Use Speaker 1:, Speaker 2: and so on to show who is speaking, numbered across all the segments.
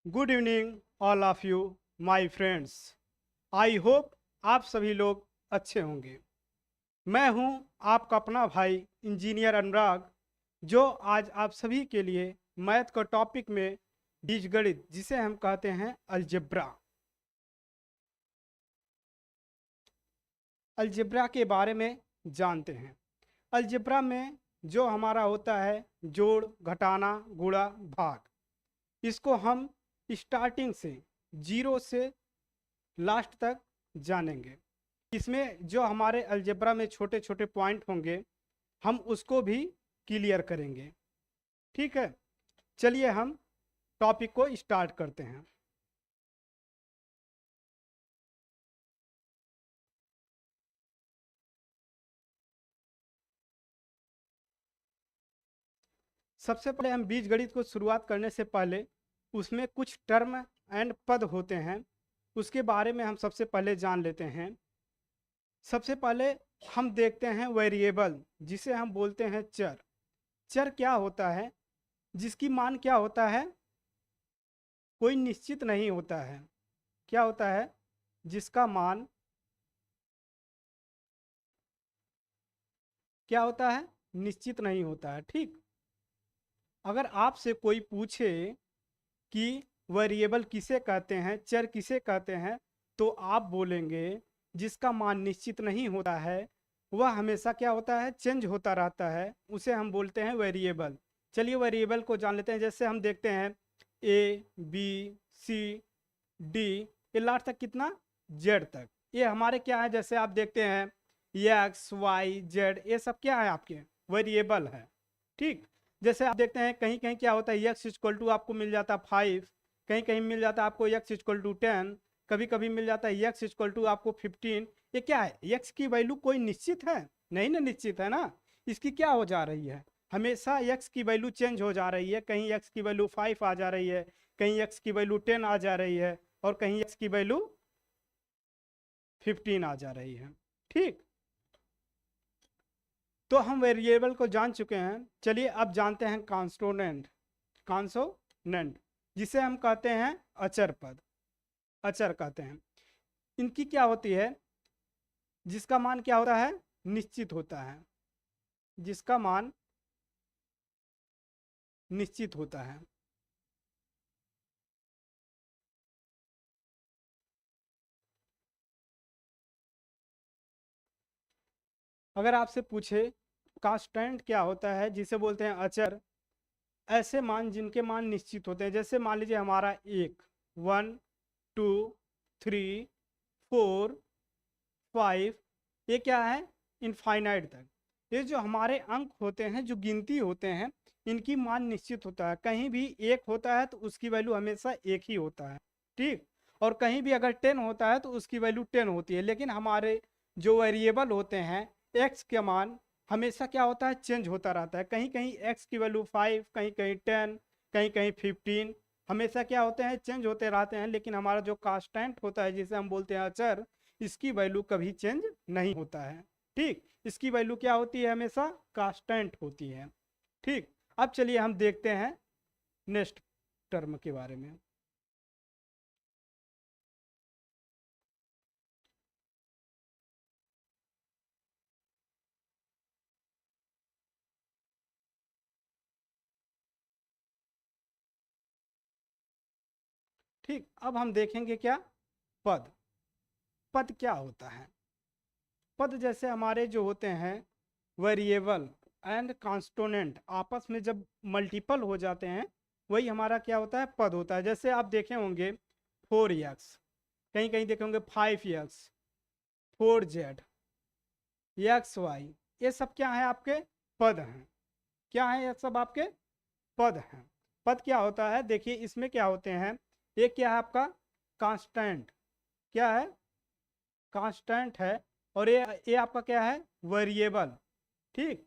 Speaker 1: Good evening all of you my friends. I hope आप सभी लोग अच्छे होंगे। मैं हूं आपका अपना भाई इंजीनियर अनुराग, जो आज आप सभी के लिए मैथ का टॉपिक में बीजगणित जिसे हम कहते हैं अलजेब्रा के बारे में जानते हैं। अलजेब्रा में जो हमारा होता है जोड़, घटाना, गुणा, भाग, इसको हम स्टार्टिंग से जीरो से लास्ट तक जानेंगे। इसमें जो हमारे अलजेब्रा में छोटे छोटे पॉइंट होंगे हम उसको भी क्लियर करेंगे। ठीक है, चलिए हम टॉपिक को स्टार्ट करते हैं। सबसे पहले हम बीजगणित को शुरुआत करने से पहले उसमें कुछ टर्म एंड पद होते हैं, उसके बारे में हम सबसे पहले जान लेते हैं। सबसे पहले हम देखते हैं वेरिएबल, जिसे हम बोलते हैं चर। चर क्या होता है? जिसकी मान क्या होता है? कोई निश्चित नहीं होता है। क्या होता है? जिसका मान क्या होता है? निश्चित नहीं होता है। ठीक, अगर आपसे कोई पूछे कि वेरिएबल किसे कहते हैं, चर किसे कहते हैं, तो आप बोलेंगे जिसका मान निश्चित नहीं होता है, वह हमेशा क्या होता है? चेंज होता रहता है, उसे हम बोलते हैं वेरिएबल। चलिए वेरिएबल को जान लेते हैं। जैसे हम देखते हैं ए, बी, सी, डी, ये लास्ट तक कितना? जेड तक। ये हमारे क्या है? जैसे आप देखते हैं एक्स, वाई, जेड, ये सब क्या है? आपके वेरिएबल है। ठीक, जैसे आप देखते हैं कहीं कहीं क्या होता है, एक्स इक्वल टू आपको मिल जाता है 5, कहीं कहीं मिल जाता है आपको एक्स इक्वल टू 10, कभी कभी मिल जाता है एक्स इक्वल टू आपको 15। ये क्या है? एक्स की वैल्यू कोई निश्चित है? नहीं ना, निश्चित है ना। इसकी क्या हो जा रही है? हमेशा एक्स की वैल्यू चेंज हो जा रही है। कहीं एक्स की वैल्यू 5 आ जा रही है, कहीं एक्स की वैल्यू 10 आ जा रही है, और कहीं एक्स की वैल्यू 15 आ जा रही है। ठीक, तो हम वेरिएबल को जान चुके हैं। चलिए अब जानते हैं कॉन्स्टोनेंट। कॉन्सोनेंट जिसे हम कहते हैं अचर पद, अचर कहते हैं। इनकी क्या होती है? जिसका मान क्या होता है? निश्चित होता है। जिसका मान निश्चित होता है। अगर आपसे पूछे कांस्टेंट क्या होता है, जिसे बोलते हैं अचर, ऐसे मान जिनके मान निश्चित होते हैं। जैसे मान लीजिए हमारा 1, 1, 2, 3, 4, 5, ये क्या है? इनफाइनाइट तक। ये जो हमारे अंक होते हैं, जो गिनती होते हैं, इनकी मान निश्चित होता है। कहीं भी 1 होता है तो उसकी वैल्यू हमेशा 1 ही होता है। ठीक, और कहीं भी अगर 10 होता है तो उसकी वैल्यू 10 होती है। लेकिन हमारे जो वेरिएबल होते हैं, एक्स के मान हमेशा क्या होता है? चेंज होता रहता है। कहीं कहीं एक्स की वैल्यू 5, कहीं कहीं 10, कहीं कहीं 15, हमेशा क्या होते हैं? चेंज होते रहते हैं। लेकिन हमारा जो कांस्टेंट होता है, जिसे हम बोलते हैं अचर, इसकी वैल्यू कभी चेंज नहीं होता है। ठीक, इसकी वैल्यू क्या होती है? हमेशा कांस्टेंट होती है। ठीक, अब चलिए हम देखते हैं नेक्स्ट टर्म के बारे में। ठीक, अब हम देखेंगे क्या? पद। पद क्या होता है? पद जैसे हमारे जो होते हैं वेरिएबल एंड कांस्टोनेंट, आपस में जब मल्टीपल हो जाते हैं, वही हमारा क्या होता है? पद होता है। जैसे आप देखे होंगे 4x, कहीं कहीं देखे होंगे 5x, 4z, XY, ये सब क्या है? आपके पद हैं। क्या है? ये सब आपके पद हैं। पद क्या होता है? देखिए इसमें क्या होते हैं, एक क्या है आपका? कांस्टेंट। क्या है? कांस्टेंट है। और ये आपका क्या है? वेरिएबल। ठीक,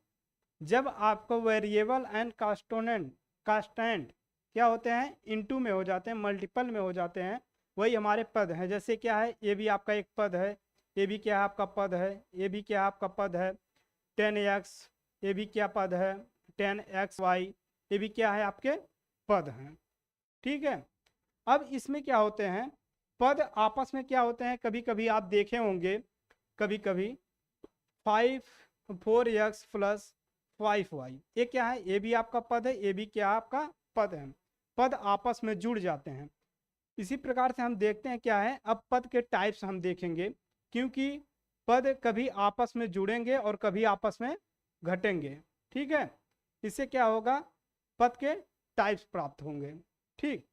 Speaker 1: जब आपको वेरिएबल एंड कांस्टेंट कांस्टेंट क्या होते हैं? इनटू में हो जाते हैं, मल्टीपल में हो जाते हैं, वही हमारे पद हैं। जैसे क्या है? ये भी आपका एक पद है, ये भी क्या है? आपका पद है, ये भी क्या आपका पद है? 10x, ये भी क्या पद है? 10xy, ये भी क्या है? आपके पद हैं। ठीक है, अब इसमें क्या होते हैं, पद आपस में क्या होते हैं, कभी कभी आप देखे होंगे, कभी कभी 4x प्लस 5y, ये क्या है, ये भी आपका पद है, ये भी क्या आपका पद है, पद आपस में जुड़ जाते हैं। इसी प्रकार से हम देखते हैं क्या है, अब पद के टाइप्स हम देखेंगे, क्योंकि पद कभी आपस में जुड़ेंगे और कभी आपस में घटेंगे। ठीक है, इससे क्या होगा, पद के टाइप्स प्राप्त होंगे। ठीक,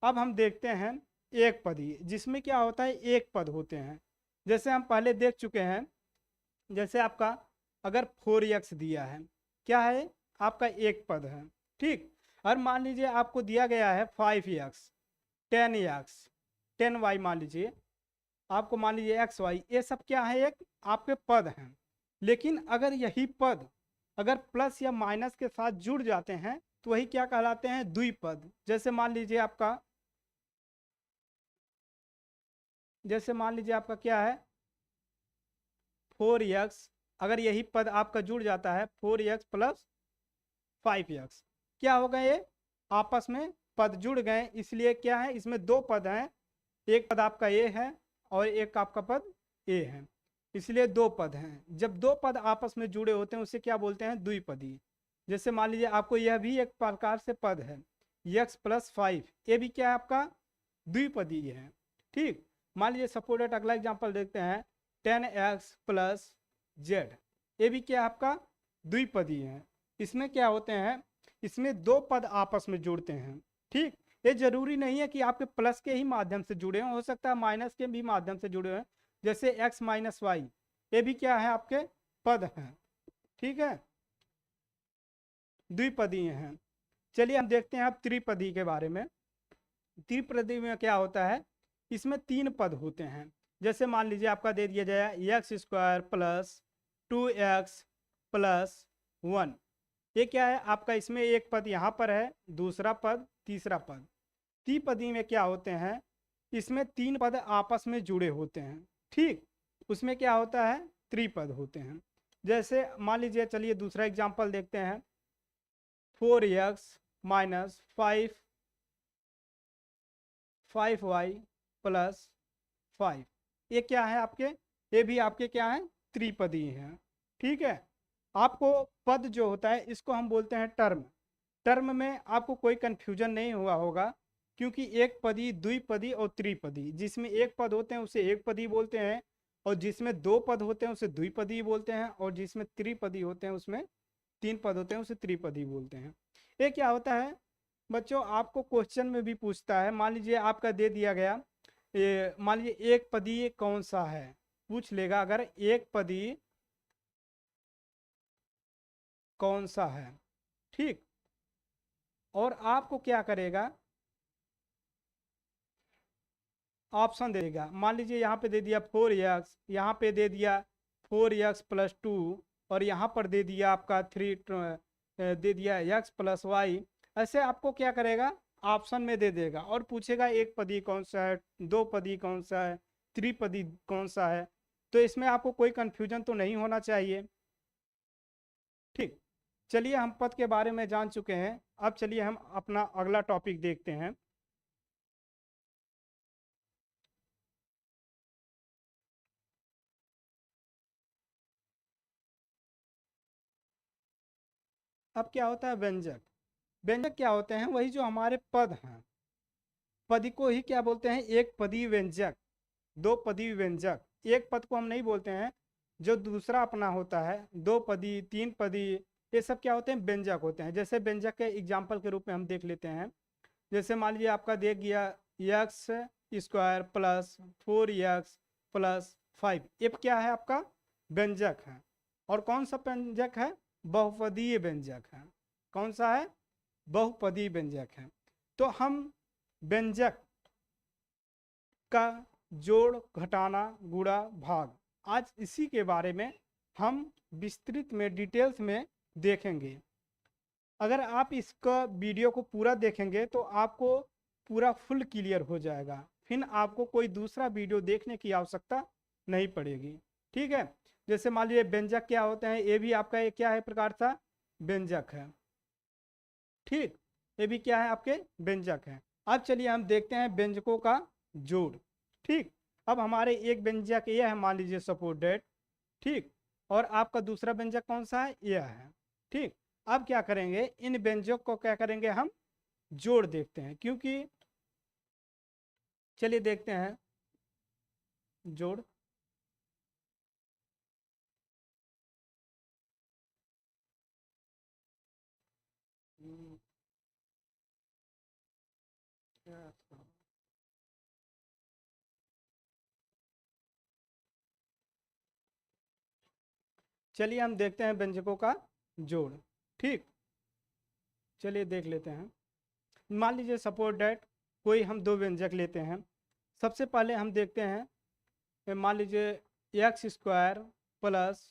Speaker 1: अब हम देखते हैं एक पदी, जिसमें क्या होता है, एक पद होते हैं, जैसे हम पहले देख चुके हैं। जैसे आपका अगर 4x दिया है, क्या है आपका एक पद है। ठीक, और मान लीजिए आपको दिया गया है 5x, 10x, 10y, मान लीजिए आपको, मान लीजिए xy, ये सब क्या है, एक आपके पद हैं। लेकिन अगर यही पद अगर प्लस या माइनस के साथ जुड़ जाते हैं तो वही क्या कहलाते हैं, द्विपद। जैसे मान लीजिए आपका क्या है 4x, अगर यही पद आपका जुड़ जाता है 4x प्लस 5x, क्या होगा, ये आपस में पद जुड़ गए, इसलिए क्या है, इसमें दो पद हैं, एक पद आपका ए है और एक आपका पद ए है, इसलिए दो पद हैं। जब दो पद आपस में जुड़े होते हैं उसे क्या बोलते हैं, द्विपदी। जैसे मान लीजिए आपको यह भी एक प्रकार से पद है x प्लस 5, ये भी क्या है आपका द्विपदी है। ठीक, मान लीजिए सपोर्टेड अगला एग्जांपल देखते हैं 10x प्लस जेड, ये भी क्या आपका द्विपदी है। इसमें क्या होते हैं, इसमें दो पद आपस में जुड़ते हैं। ठीक, ये जरूरी नहीं है कि आपके प्लस के ही माध्यम से जुड़े हो सकता है माइनस के भी माध्यम से जुड़े हैं। जैसे x माइनस वाई, ये भी क्या है, आपके पद हैं। ठीक है, द्विपदी हैं। चलिए हम देखते हैं अब त्रिपदी के बारे में। त्रिपदी में क्या होता है, इसमें तीन पद होते हैं। जैसे मान लीजिए आपका दे दिया जाए x square plus 2x plus 1, ये क्या है आपका, इसमें एक पद यहाँ पर है, दूसरा पद, तीसरा पद। त्रिपदी में क्या होते हैं, इसमें तीन पद आपस में जुड़े होते हैं। ठीक, उसमें क्या होता है, त्रिपद होते हैं। जैसे मान लीजिए, चलिए दूसरा एग्जांपल देखते हैं 4x माइनस 5y प्लस 5, ये क्या है आपके, ये भी आपके क्या है, त्रिपदी हैं। ठीक है, आपको पद जो होता है इसको हम बोलते हैं टर्म। टर्म में आपको कोई कंफ्यूजन नहीं हुआ होगा, क्योंकि एक पदी, द्विपदी और त्रिपदी, जिसमें एक पद होते हैं उसे एक पदी बोलते हैं, और जिसमें दो पद होते हैं उसे द्विपदी बोलते हैं, और जिसमें त्रिपदी होते हैं, उसमें तीन पद होते हैं, उसे त्रिपदी बोलते हैं। ये क्या होता है बच्चों, आपको क्वेश्चन में भी पूछता है, मान लीजिए आपका दे दिया गया, ये मान लीजिए एक पदी कौन सा है, पूछ लेगा, अगर एक पदी कौन सा है। ठीक, और आपको क्या करेगा, ऑप्शन देगा। मान लीजिए यहाँ पे दे दिया 4x, यहाँ पे दे दिया 4x प्लस 2, और यहाँ पर दे दिया आपका 3, दे दिया x प्लस वाई। ऐसे आपको क्या करेगा, ऑप्शन में दे देगा और पूछेगा एक पदी कौन सा है, दो पदी कौन सा है, त्रिपदी कौन सा है। तो इसमें आपको कोई कंफ्यूजन तो नहीं होना चाहिए। ठीक, चलिए हम पद के बारे में जान चुके हैं, अब चलिए हम अपना अगला टॉपिक देखते हैं। अब क्या होता है व्यंजक। व्यंजक क्या होते हैं, वही जो हमारे पद हैं, पद को ही क्या बोलते हैं, एक पदी व्यंजक, दो पदी व्यंजक। एक पद को हम नहीं बोलते हैं, जो दूसरा अपना होता है, दो पदी, तीन पदी, ये सब क्या होते हैं, व्यंजक होते हैं। जैसे व्यंजक के एग्जाम्पल के रूप में हम देख लेते हैं। जैसे मान लीजिए आपका दे गया x square plus 4x plus 5, ये क्या है आपका व्यंजक है। और कौन सा व्यंजक है, बहुपदीय व्यंजक है। कौन सा है, बहुपदीय व्यंजक है। तो हम व्यंजक का जोड़, घटाना, गुणा, भाग, आज इसी के बारे में हम विस्तृत में, डिटेल्स में देखेंगे। अगर आप इसका वीडियो को पूरा देखेंगे तो आपको पूरा फुल क्लियर हो जाएगा, फिर आपको कोई दूसरा वीडियो देखने की आवश्यकता नहीं पड़ेगी। ठीक है, जैसे मान लीजिए व्यंजक क्या होते हैं, ये भी आपका एक क्या है, प्रकार सा व्यंजक है। ठीक, ये भी क्या है, आपके व्यंजक है। अब चलिए हम देखते हैं व्यंजकों का जोड़। ठीक, अब हमारे एक व्यंजक यह है, मान लीजिए सपोज डेट। ठीक, और आपका दूसरा व्यंजक कौन सा है, यह है। ठीक, अब क्या करेंगे, इन व्यंजक को क्या करेंगे, हम जोड़ देखते हैं, क्योंकि चलिए देखते हैं जोड़। चलिए हम देखते हैं व्यंजकों का जोड़। ठीक, चलिए देख लेते हैं। मान लीजिए सपोज डेट कोई हम दो व्यंजक लेते हैं। सबसे पहले हम देखते हैं, मान लीजिए x square plus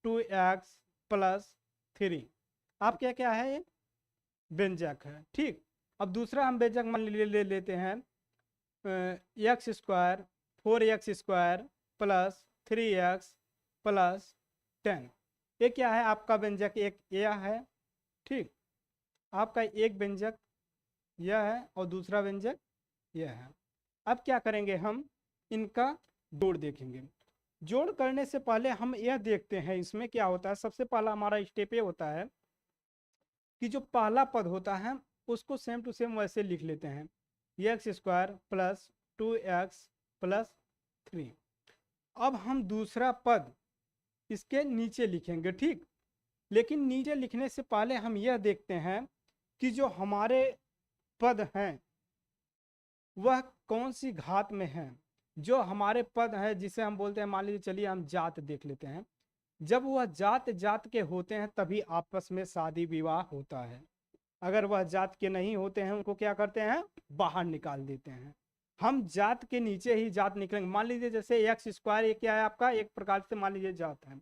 Speaker 1: 2x plus 3। आप क्या क्या है, ये व्यंजक है। ठीक, अब दूसरा हम व्यंजक मान लीजिए ले लेते हैं x square 4x square plus 3x plus 10। ये क्या है आपका व्यंजक, एक यह है। ठीक, आपका एक व्यंजक यह है और दूसरा व्यंजक यह है। अब क्या करेंगे, हम इनका जोड़ देखेंगे। जोड़ करने से पहले हम यह देखते हैं इसमें क्या होता है। सबसे पहला हमारा स्टेप ये होता है कि जो पहला पद होता है उसको सेम टू सेम वैसे लिख लेते हैं, x square plus 2x plus 3। अब हम दूसरा पद इसके नीचे लिखेंगे। ठीक, लेकिन नीचे लिखने से पहले हम यह देखते हैं कि जो हमारे पद हैं वह कौन सी घात में है। जो हमारे पद है जिसे हम बोलते हैं, मान लीजिए चलिए हम जात देख लेते हैं। जब वह जात जात के होते हैं तभी आपस में शादी विवाह होता है। अगर वह जात के नहीं होते हैं उनको क्या करते हैं, बाहर निकाल देते हैं। हम जात के नीचे ही जात निकलेंगे। मान लीजिए जैसे एक्स स्क्वायर, ये क्या है आपका, एक प्रकार से मान लीजिए जात है,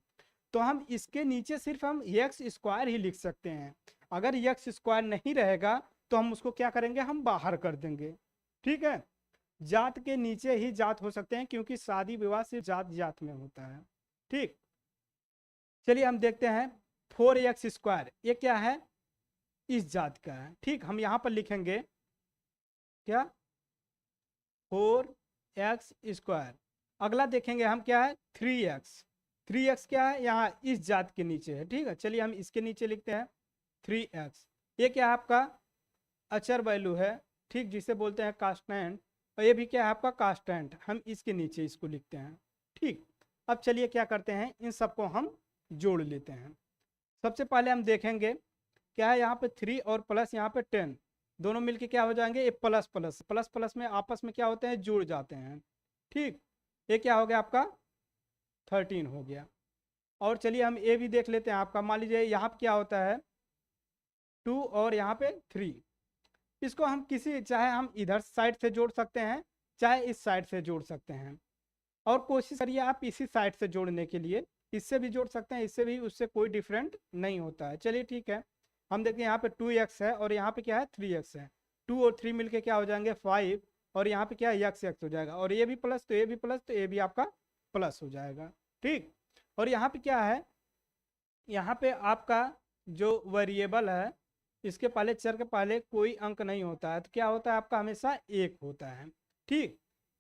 Speaker 1: तो हम इसके नीचे सिर्फ हम एक्स स्क्वायर ही लिख सकते हैं। अगर एक्स स्क्वायर नहीं रहेगा तो हम उसको क्या करेंगे, हम बाहर कर देंगे। ठीक है, जात के नीचे ही जात हो सकते हैं क्योंकि शादी विवाह सिर्फ जात जात में होता है। ठीक, चलिए हम देखते हैं 4x स्क्वायर, ये क्या है, इस जात का है। ठीक, हम यहां पर लिखेंगे क्या, 4x स्क्वायर। अगला देखेंगे हम क्या है, 3x। 3x क्या है, यहाँ इस जात के नीचे है। ठीक है, चलिए हम इसके नीचे लिखते हैं 3x। ये क्या है आपका, अचर वैल्यू है। ठीक, जिसे बोलते हैं कांस्टेंट, और ये भी क्या है आपका कांस्टेंट। हम इसके नीचे इसको लिखते हैं। ठीक, अब चलिए क्या करते हैं, इन सबको हम जोड़ लेते हैं। सबसे पहले हम देखेंगे क्या है, यहाँ पे 3 और प्लस यहाँ पे 10 दोनों मिलके क्या हो जाएंगे, ये प्लस प्लस प्लस प्लस में आपस में क्या होते हैं, जुड़ जाते हैं। ठीक, ये क्या हो गया आपका 13 हो गया। और चलिए हम ये भी देख लेते हैं आपका, मान लीजिए यहाँ पे क्या होता है 2 और यहाँ पे 3। इसको हम किसी, चाहे हम इधर साइड से जोड़ सकते हैं चाहे इस साइड से जोड़ सकते हैं, और कोशिश करिए आप इसी साइड से जोड़ने के लिए। इससे भी जोड़ सकते हैं, इससे भी, उससे कोई डिफरेंट नहीं होता है। चलिए ठीक है, हम देखते हैं यहाँ पे 2x है और यहाँ पे क्या है 3x है। 2 और 3 मिलके क्या हो जाएंगे 5, और यहाँ पे क्या है x हो जाएगा, और ये भी प्लस तो ये भी प्लस तो ये भी आपका प्लस हो जाएगा। ठीक, और यहाँ पे क्या है, यहाँ पे आपका जो वेरिएबल है इसके पहले, चर के पहले कोई अंक नहीं होता है, तो क्या होता है आपका हमेशा 1 होता है। ठीक,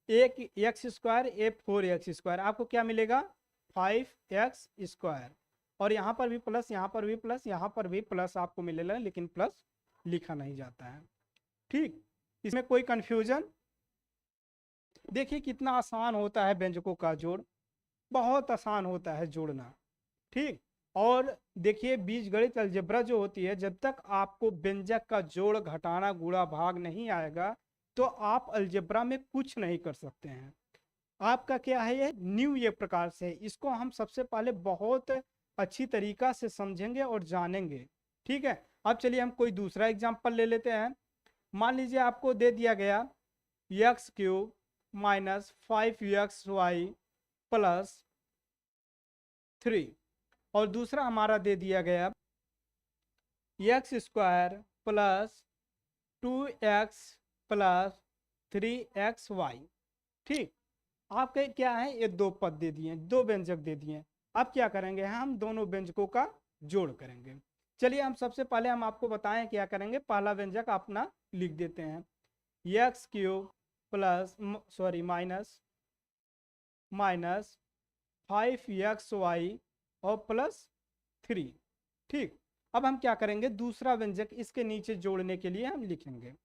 Speaker 1: एक एक्स स्क्वायर, ए 4x स्क्वायर, आपको क्या मिलेगा 5x स्क्वायर, और यहाँ पर भी प्लस, यहाँ पर भी प्लस, यहाँ पर भी प्लस आपको मिलेगा, लेकिन प्लस लिखा नहीं जाता है। ठीक, इसमें कोई कंफ्यूजन, देखिए कितना आसान होता है व्यंजकों का जोड़, बहुत आसान होता है जोड़ना। ठीक, और देखिए बीजगणित अलजेब्रा जो होती है, जब तक आपको व्यंजक का जोड़ घटाना गुणा भाग नहीं आएगा तो आप अलजेब्रा में कुछ नहीं कर सकते हैं। आपका क्या है, ये न्यू ये प्रकार से, इसको हम सबसे पहले बहुत अच्छी तरीका से समझेंगे और जानेंगे। ठीक है, अब चलिए हम कोई दूसरा एग्जांपल ले लेते हैं। मान लीजिए आपको दे दिया गया x³ माइनस 5xy प्लस 3, और दूसरा हमारा दे दिया गया x² plus 2x plus 3xy। ठीक, आपके क्या है, ये दो पद दे दिए, दो व्यंजक दे दिए। अब क्या करेंगे, हम दोनों व्यंजकों का जोड़ करेंगे। चलिए हम सबसे पहले हम आपको बताएं क्या करेंगे, पहला व्यंजक अपना लिख देते हैं x cube plus minus 5xy और प्लस 3। ठीक, अब हम क्या करेंगे, दूसरा व्यंजक इसके नीचे जोड़ने के लिए हम लिखेंगे।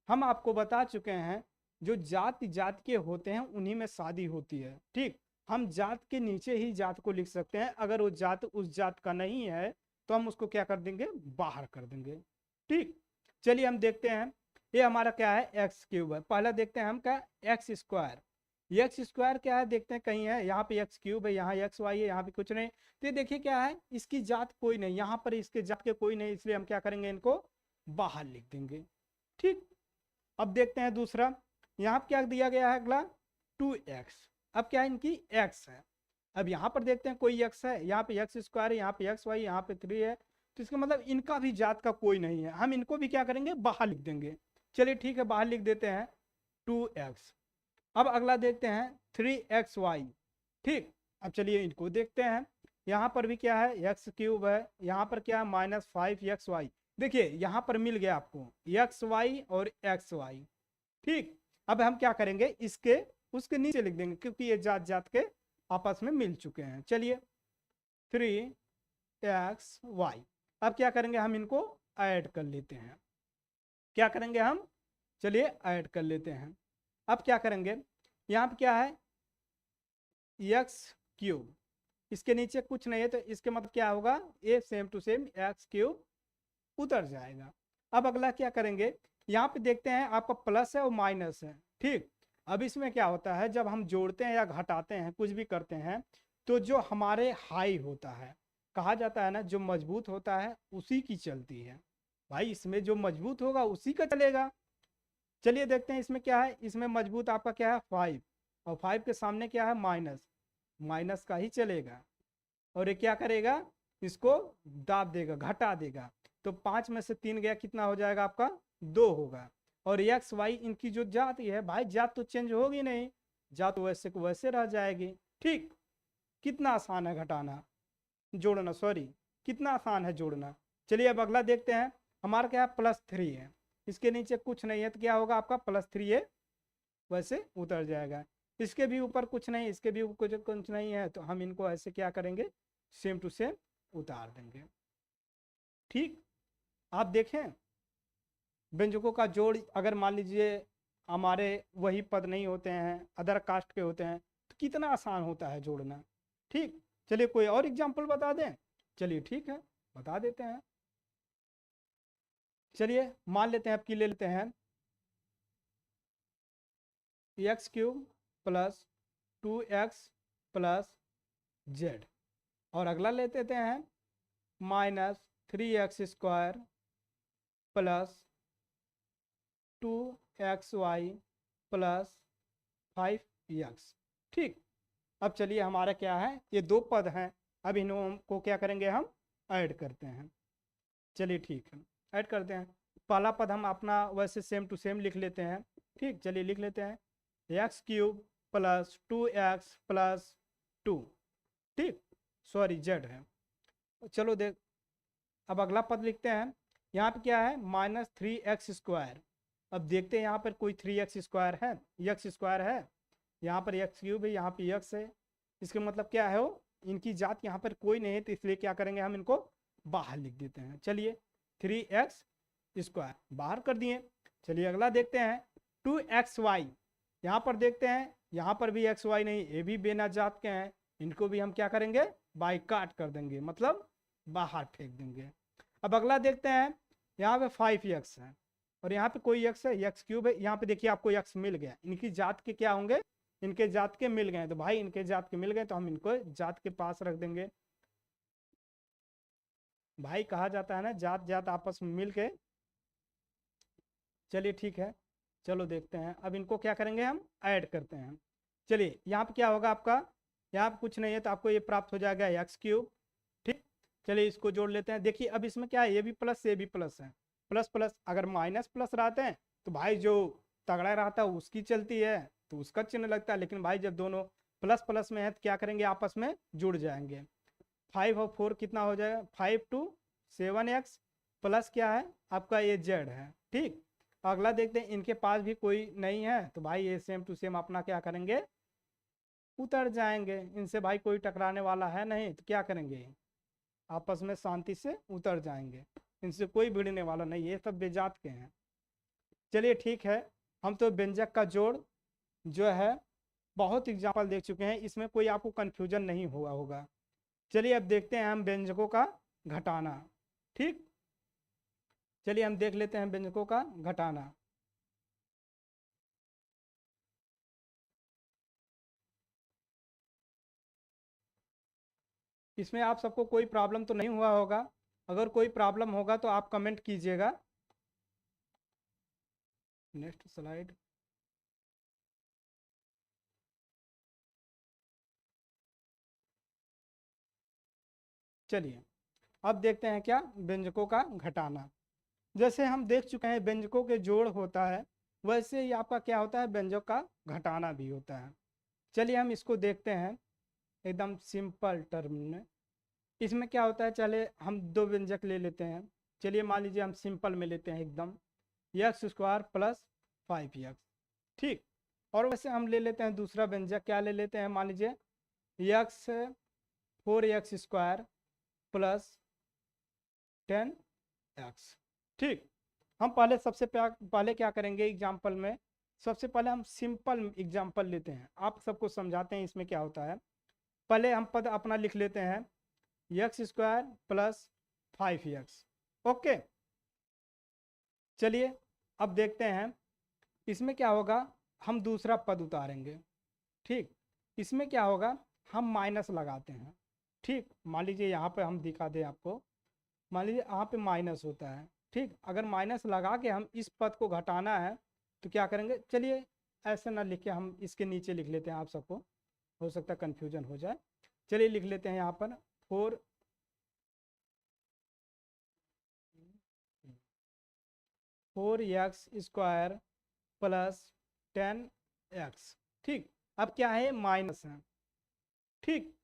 Speaker 1: हम आपको बता चुके हैं जो जात जात के होते हैं उन्हीं में शादी होती है। ठीक, हम जात के नीचे ही जात को लिख सकते हैं, अगर वो जात उस जात का नहीं है तो हम उसको क्या कर देंगे, बाहर कर देंगे। ठीक, चलिए हम देखते हैं, ये हमारा क्या है, एक्स क्यूब है। पहला देखते हैं हम क्या, एक्स स्क्वायर। एक्स स्क्वायर क्या है, देखते हैं कहीं है, यहाँ पे एक्स क्यूब है, यहाँ एक्स वाई है, यहाँ पे कुछ नहीं। तो ये देखिए क्या है, इसकी जात कोई नहीं, यहाँ पर इसके जात के कोई नहीं, इसलिए हम क्या करेंगे, इनको बाहर लिख देंगे। ठीक, अब देखते हैं दूसरा, यहाँ क्या दिया गया है अगला, 2x। अब क्या है, इनकी x है। अब यहाँ पर देखते हैं कोई x है, यहाँ पे एक्स स्क्वायर है, यहाँ पे एक्स वाई, यहाँ पे 3 है, तो इसका मतलब इनका भी जात का कोई नहीं है, हम इनको भी क्या करेंगे, बाहर लिख देंगे। चलिए ठीक है, बाहर लिख देते हैं 2x। अब अगला देखते हैं 3xy। ठीक, अब चलिए इनको देखते हैं, यहाँ पर भी क्या है, एक्स क्यूब है, यहाँ पर क्या है, -5xy। देखिए यहाँ पर मिल गया आपको xy और xy। ठीक, अब हम क्या करेंगे, इसके उसके नीचे लिख देंगे, क्योंकि ये जात जात के आपस में मिल चुके हैं। चलिए 3xy, अब क्या करेंगे, हम इनको ऐड कर लेते हैं। क्या करेंगे हम, चलिए ऐड कर लेते हैं। अब क्या करेंगे, यहाँ पे क्या है, एक्स क्यूब, इसके नीचे कुछ नहीं है, तो इसके मतलब क्या होगा, ये same to same x cube उतर जाएगा। अब अगला क्या करेंगे, यहाँ पे देखते हैं आपका प्लस है और माइनस है। ठीक, अब इसमें क्या होता है, जब हम जोड़ते हैं या घटाते हैं, कुछ भी करते हैं, तो जो हमारे हाई होता है, कहा जाता है ना, जो मजबूत होता है उसी की चलती है। भाई इसमें जो मजबूत होगा उसी का चलेगा। चलिए देखते हैं इसमें क्या है, इसमें मजबूत आपका क्या है, 5, और 5 के सामने क्या है, माइनस, माइनस का ही चलेगा। और ये क्या करेगा, इसको दाब देगा, घटा देगा। तो 5 में से 3 गया, कितना हो जाएगा आपका, 2 होगा। और एक्स वाई इनकी जो जाति है, भाई जात तो चेंज होगी नहीं, जात वैसे को वैसे रह जाएगी। ठीक, कितना आसान है घटाना, जोड़ना, सॉरी, कितना आसान है जोड़ना। चलिए अब अगला देखते हैं, हमारा क्या है, +3 है, इसके नीचे कुछ नहीं है, तो क्या होगा आपका +3 है, वैसे उतर जाएगा। इसके भी ऊपर कुछ नहीं, इसके भी ऊपर कुछ नहीं है, तो हम इनको ऐसे क्या करेंगे, सेम टू सेम उतार देंगे। ठीक, आप देखें व्यंजकों का जोड़, अगर मान लीजिए हमारे वही पद नहीं होते हैं, अदर कास्ट के होते हैं, तो कितना आसान होता है जोड़ना। ठीक, चलिए कोई और एग्जाम्पल बता दें, चलिए ठीक है बता देते हैं। चलिए मान लेते हैं, आपकी ले लेते हैं x³ + 2x + z, और अगला ले लेते हैं -3x² + 2xy + 5x। ठीक, अब चलिए हमारा क्या है, ये 2 पद हैं, अब इनको क्या करेंगे, हम ऐड करते हैं। चलिए ठीक है, ऐड करते हैं। पहला पद हम अपना वैसे सेम टू सेम लिख लेते हैं। ठीक, चलिए लिख लेते हैं x³ + 2x + 2। ठीक, सॉरी z है, चलो देख, अब अगला पद लिखते हैं। यहाँ पे क्या है, -3x²। अब देखते हैं यहाँ पर कोई 3x² है, x² है, यहाँ पर x³ है, यहाँ पे x है, इसका मतलब क्या है, वो इनकी जात यहाँ पर कोई नहीं है, तो इसलिए क्या करेंगे, हम इनको बाहर लिख देते हैं। चलिए 3x² बाहर कर दिए। चलिए अगला देखते हैं 2xy, यहाँ पर देखते हैं, यहाँ पर भी xy नहीं, ये भी बेना जात के हैं, इनको भी हम क्या करेंगे, बाई काट कर देंगे, मतलब बाहर फेंक देंगे। अब अगला देखते हैं, यहाँ पे 5x है और यहाँ पे कोई x है, x³ है, यहाँ पे देखिए आपको x मिल गया, इनकी जात के क्या होंगे, इनके जात के मिल गए, तो भाई इनके जात के मिल गए, तो हम इनको जात के पास रख देंगे। भाई कहा जाता है ना, जात जात आपस में मिल के। चलिए ठीक है, चलो देखते हैं, अब इनको क्या करेंगे, हम ऐड करते हैं। चलिए यहाँ पे क्या होगा आपका, यहाँ पे कुछ नहीं है, तो आपको ये प्राप्त हो जाएगा x³। ठीक, चलिए इसको जोड़ लेते हैं। देखिए अब इसमें क्या है, ये भी प्लस ये भी प्लस है, प्लस प्लस, अगर माइनस प्लस रहते हैं तो भाई जो तगड़ा रहता है उसकी चलती है, तो उसका चिन्ह लगता है, लेकिन भाई जब दोनों प्लस प्लस में है तो क्या करेंगे, आपस में जुड़ जाएंगे। 5 और 4 कितना हो जाएगा, 5 to 7x प्लस क्या है आपका, ये z है। ठीक, अगला देखते हैं, इनके पास भी कोई नहीं है तो भाई ये सेम टू सेम अपना क्या करेंगे, उतर जाएंगे। इनसे भाई कोई टकराने वाला है नहीं तो क्या करेंगे, आपस में शांति से उतर जाएंगे। इनसे कोई भिड़ने वाला नहीं, ये सब बेजात के हैं। चलिए ठीक है, हम तो व्यंजक का जोड़ जो है बहुत एग्जाम्पल देख चुके हैं, इसमें कोई आपको कन्फ्यूजन नहीं हुआ होगा। चलिए अब देखते हैं हम व्यंजकों का घटाना। ठीक, चलिए हम देख लेते हैं व्यंजकों का घटाना। इसमें आप सबको कोई प्रॉब्लम तो नहीं हुआ होगा, अगर कोई प्रॉब्लम होगा तो आप कमेंट कीजिएगा। Next slide. चलिए अब देखते हैं क्या, व्यंजकों का घटाना। जैसे हम देख चुके हैं व्यंजकों के जोड़ होता है, वैसे ही आपका क्या होता है, व्यंजक का घटाना भी होता है। चलिए हम इसको देखते हैं एकदम सिंपल टर्म में। इसमें क्या होता है, चले हम दो व्यंजक ले लेते हैं। चलिए मान लीजिए हम सिंपल में लेते हैं एकदम, एक्स स्क्वायर प्लस 5x। ठीक, और वैसे हम ले लेते हैं दूसरा व्यंजक, क्या ले लेते हैं, मान लीजिए x 4x square plus 10x। ठीक, हम पहले सबसे पहले क्या करेंगे एग्जाम्पल में, सबसे पहले हम सिंपल एग्जाम्पल लेते हैं, आप सबको समझाते हैं इसमें क्या होता है। पहले हम पद अपना लिख लेते हैं x square plus 5x। Okay, चलिए अब देखते हैं इसमें क्या होगा, हम दूसरा पद उतारेंगे। ठीक, इसमें क्या होगा, हम माइनस लगाते हैं। ठीक, मान लीजिए यहाँ पे हम दिखा दें आपको, मान लीजिए यहाँ पे माइनस होता है। ठीक, अगर माइनस लगा के हम इस पद को घटाना है तो क्या करेंगे, चलिए ऐसे ना लिख के हम इसके नीचे लिख लेते हैं, आप सबको हो सकता है कन्फ्यूजन हो जाए। चलिए लिख लेते हैं यहाँ पर 4x स्क्वायर प्लस 10x। ठीक, अब क्या है, माइनस है। ठीक,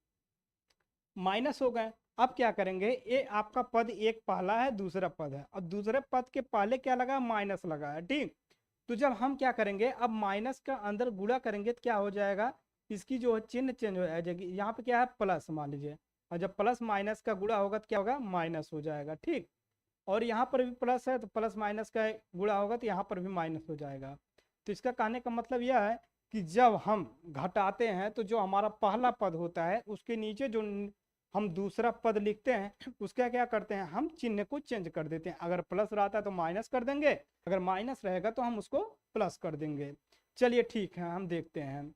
Speaker 1: माइनस हो गए। अब क्या करेंगे, ये आपका पद एक पहला है, दूसरा पद है, और दूसरे पद के पहले क्या लगा, माइनस लगा है। ठीक, तो जब हम क्या करेंगे, अब माइनस का अंदर गुणा करेंगे तो क्या हो जाएगा, इसकी जो है चिन्ह चेंज हो जाएगी। यहाँ पे क्या है, प्लस मान लीजिए, और जब प्लस माइनस का गुणा होगा तो क्या होगा, माइनस हो जाएगा। ठीक, और यहाँ पर भी प्लस है तो प्लस माइनस का गुणा होगा तो यहाँ पर भी माइनस हो जाएगा। तो इसका कहने का मतलब यह है कि जब हम घटाते हैं तो जो हमारा पहला पद होता है उसके नीचे जो हम दूसरा पद लिखते हैं उसका क्या करते हैं, हम चिन्ह को चेंज कर देते हैं। अगर प्लस रहता है तो माइनस कर देंगे, अगर माइनस रहेगा तो हम उसको प्लस कर देंगे। चलिए ठीक है, हम देखते हैं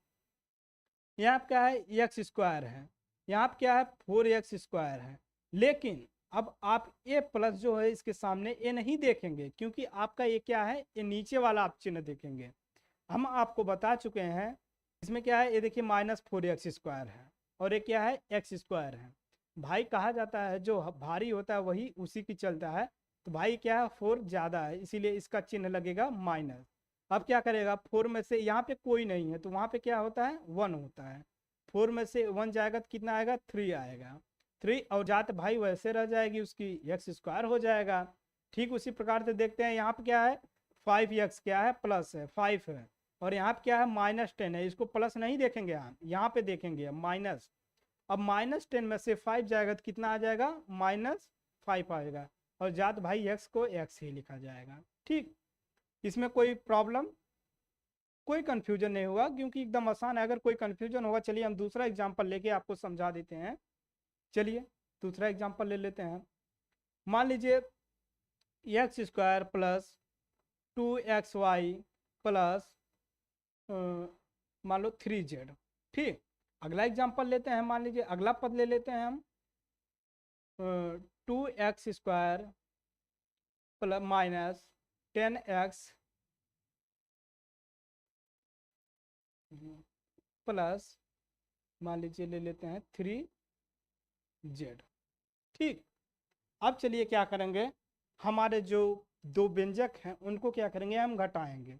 Speaker 1: यहाँ क्या है, एक्स स्क्वायर है, यहाँ क्या है 4x स्क्वायर है। लेकिन अब आप ए प्लस जो है इसके सामने ए नहीं देखेंगे, क्योंकि आपका ये क्या है, ये नीचे वाला आप चिन्ह देखेंगे। हम आपको बता चुके हैं इसमें क्या है, ये देखिए -4x स्क्वायर है और ये क्या है, एक्स स्क्वायर है। भाई कहा जाता है जो भारी होता है वही उसी की चलता है, तो भाई क्या है 4 ज़्यादा है, इसीलिए इसका चिन्ह लगेगा माइनस। अब क्या करेगा, 4 में से यहाँ पे कोई नहीं है तो वहाँ पे क्या होता है, 1 होता है। 4 में से 1 जाएगा तो कितना आएगा, 3 आएगा। 3 और जात भाई वैसे रह जाएगी उसकी, एक्स स्क्वायर हो जाएगा। ठीक उसी प्रकार से देखते हैं यहाँ पे क्या है, 5x क्या है, प्लस है 5 है, और यहाँ पे क्या है -10 है। इसको प्लस नहीं देखेंगे हम, यहाँ पे देखेंगे माइनस। अब -10 में से 5 जाएगा तो कितना आ जाएगा, -5 आएगा, और जात भाई x को x ही लिखा जाएगा। ठीक, इसमें कोई प्रॉब्लम, कोई कंफ्यूजन नहीं होगा क्योंकि एकदम आसान है। अगर कोई कंफ्यूजन होगा, चलिए हम दूसरा एग्जांपल लेके आपको समझा देते हैं। चलिए दूसरा एग्जांपल ले लेते हैं। मान लीजिए x square plus 2xy plus मान लो 3z। ठीक, अगला एग्जांपल लेते हैं, मान लीजिए अगला पद ले लेते हैं हम 2x square plus minus 10x plus मान लीजिए ले लेते हैं 3z। ठीक, अब चलिए क्या करेंगे, हमारे जो दो व्यंजक हैं उनको क्या करेंगे, हम घटाएंगे।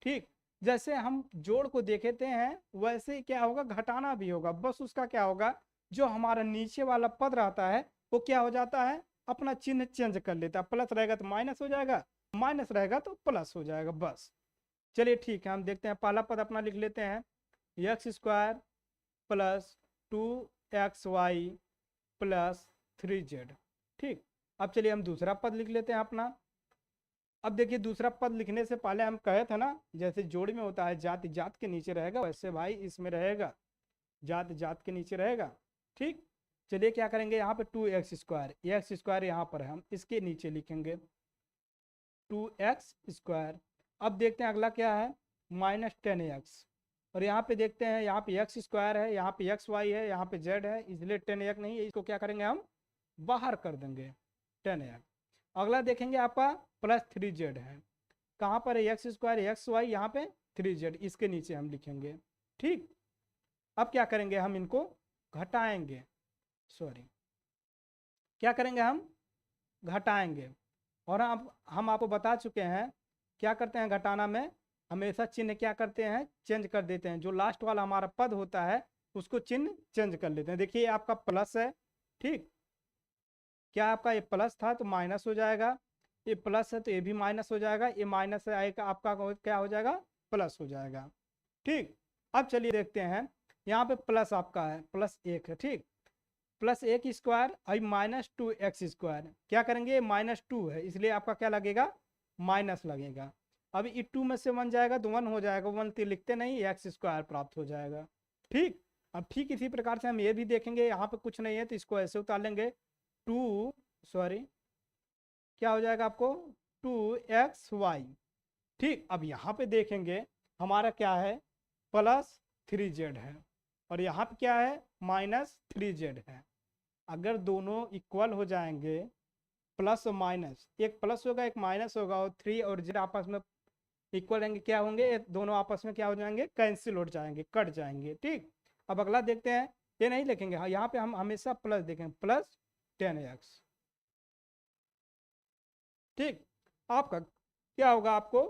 Speaker 1: ठीक, जैसे हम जोड़ को देखेते हैं वैसे ही क्या होगा, घटाना भी होगा। बस उसका क्या होगा, जो हमारा नीचे वाला पद रहता है वो क्या हो जाता है, अपना चिन्ह चेंज कर लेता है। प्लस रहेगा तो माइनस हो जाएगा, माइनस रहेगा तो प्लस हो जाएगा बस। चलिए ठीक है, हम देखते हैं पहला पद अपना लिख लेते हैं x square plus 2xy plus 3z। ठीक, अब चलिए हम दूसरा पद लिख लेते हैं अपना। अब देखिए दूसरा पद लिखने से पहले हम कहे थे ना, जैसे जोड़ में होता है जात जात के नीचे रहेगा, वैसे भाई इसमें रहेगा जात जात के नीचे रहेगा। ठीक, चलिए क्या करेंगे, यहाँ पे 2x स्क्वायर यहाँ पर है, हम इसके नीचे लिखेंगे 2x स्क्वायर। अब देखते हैं अगला क्या है, -10x। और यहाँ पे देखते हैं, यहाँ पे एक्स स्क्वायर है, यहाँ पे एक्स वाई है, यहाँ पे जेड है, इसलिए 10x नहीं है, इसको क्या करेंगे हम बाहर कर देंगे 10x। अगला देखेंगे आपका +3z है, कहाँ पर है, एक्स स्क्वायर एक्स वाई, यहाँ पे 3z, इसके नीचे हम लिखेंगे। ठीक, अब क्या करेंगे, हम इनको घटाएंगे, क्या करेंगे, हम घटाएंगे। और हम आपको बता चुके हैं क्या करते हैं घटाना में, हमेशा चिन्ह क्या करते हैं, चेंज कर देते हैं। जो लास्ट वाला हमारा पद होता है उसको चिन्ह चेंज कर लेते हैं। देखिए आपका प्लस है, ठीक, क्या आपका ये प्लस था तो माइनस हो जाएगा, ये प्लस है तो ये भी माइनस हो जाएगा, ये माइनस है आपका क्या हो जाएगा, प्लस हो जाएगा। ठीक, अब चलिए देखते हैं, यहाँ पे प्लस आपका है +1 है, ठीक, +1 स्क्वायर अब -2x स्क्वायर, क्या करेंगे, -2 है इसलिए आपका क्या लगेगा, माइनस लगेगा। अब ये 2 में से 1 जाएगा तो 1 हो जाएगा, 1 तो लिखते नहीं, x² प्राप्त हो जाएगा। ठीक, अब ठीक इसी प्रकार से हम ये भी देखेंगे, यहाँ पे कुछ नहीं है तो इसको ऐसे उतार लेंगे, क्या हो जाएगा आपको 2xy। ठीक, अब यहाँ पे देखेंगे हमारा क्या है, +3z है, और यहाँ पे क्या है, -3z है। अगर दोनों इक्वल हो जाएंगे, प्लस और माइनस, एक प्लस होगा एक माइनस होगा, और 3 और z आपस में इक्वल रहेंगे, क्या होंगे, दोनों आपस में क्या हो जाएंगे, कैंसिल हो जाएंगे, कट जाएंगे। ठीक, अब अगला देखते हैं, ये नहीं लिखेंगे, हाँ यहाँ पे हम हमेशा प्लस देखेंगे, +10x। ठीक, आपका क्या होगा, आपको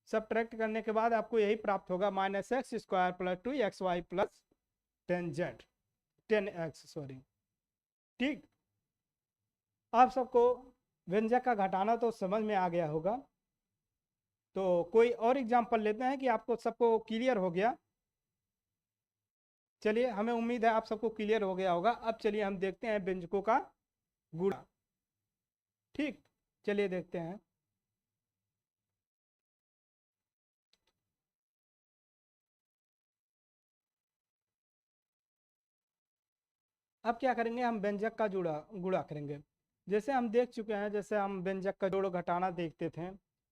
Speaker 1: सब्ट्रैक्ट करने के बाद आपको यही प्राप्त होगा, -x² + 2xy + 10x। ठीक, आप सबको व्यंजक का घटाना तो समझ में आ गया होगा, तो कोई और एग्जाम्पल लेते हैं कि आपको सबको क्लियर हो गया। चलिए, हमें उम्मीद है आप सबको क्लियर हो गया होगा। अब चलिए हम देखते हैं व्यंजकों का गुणा। ठीक, चलिए देखते हैं, अब क्या करेंगे, हम व्यंजक का गुणा करेंगे। जैसे हम देख चुके हैं, जैसे हम व्यंजक का जोड़ घटाना देखते थे,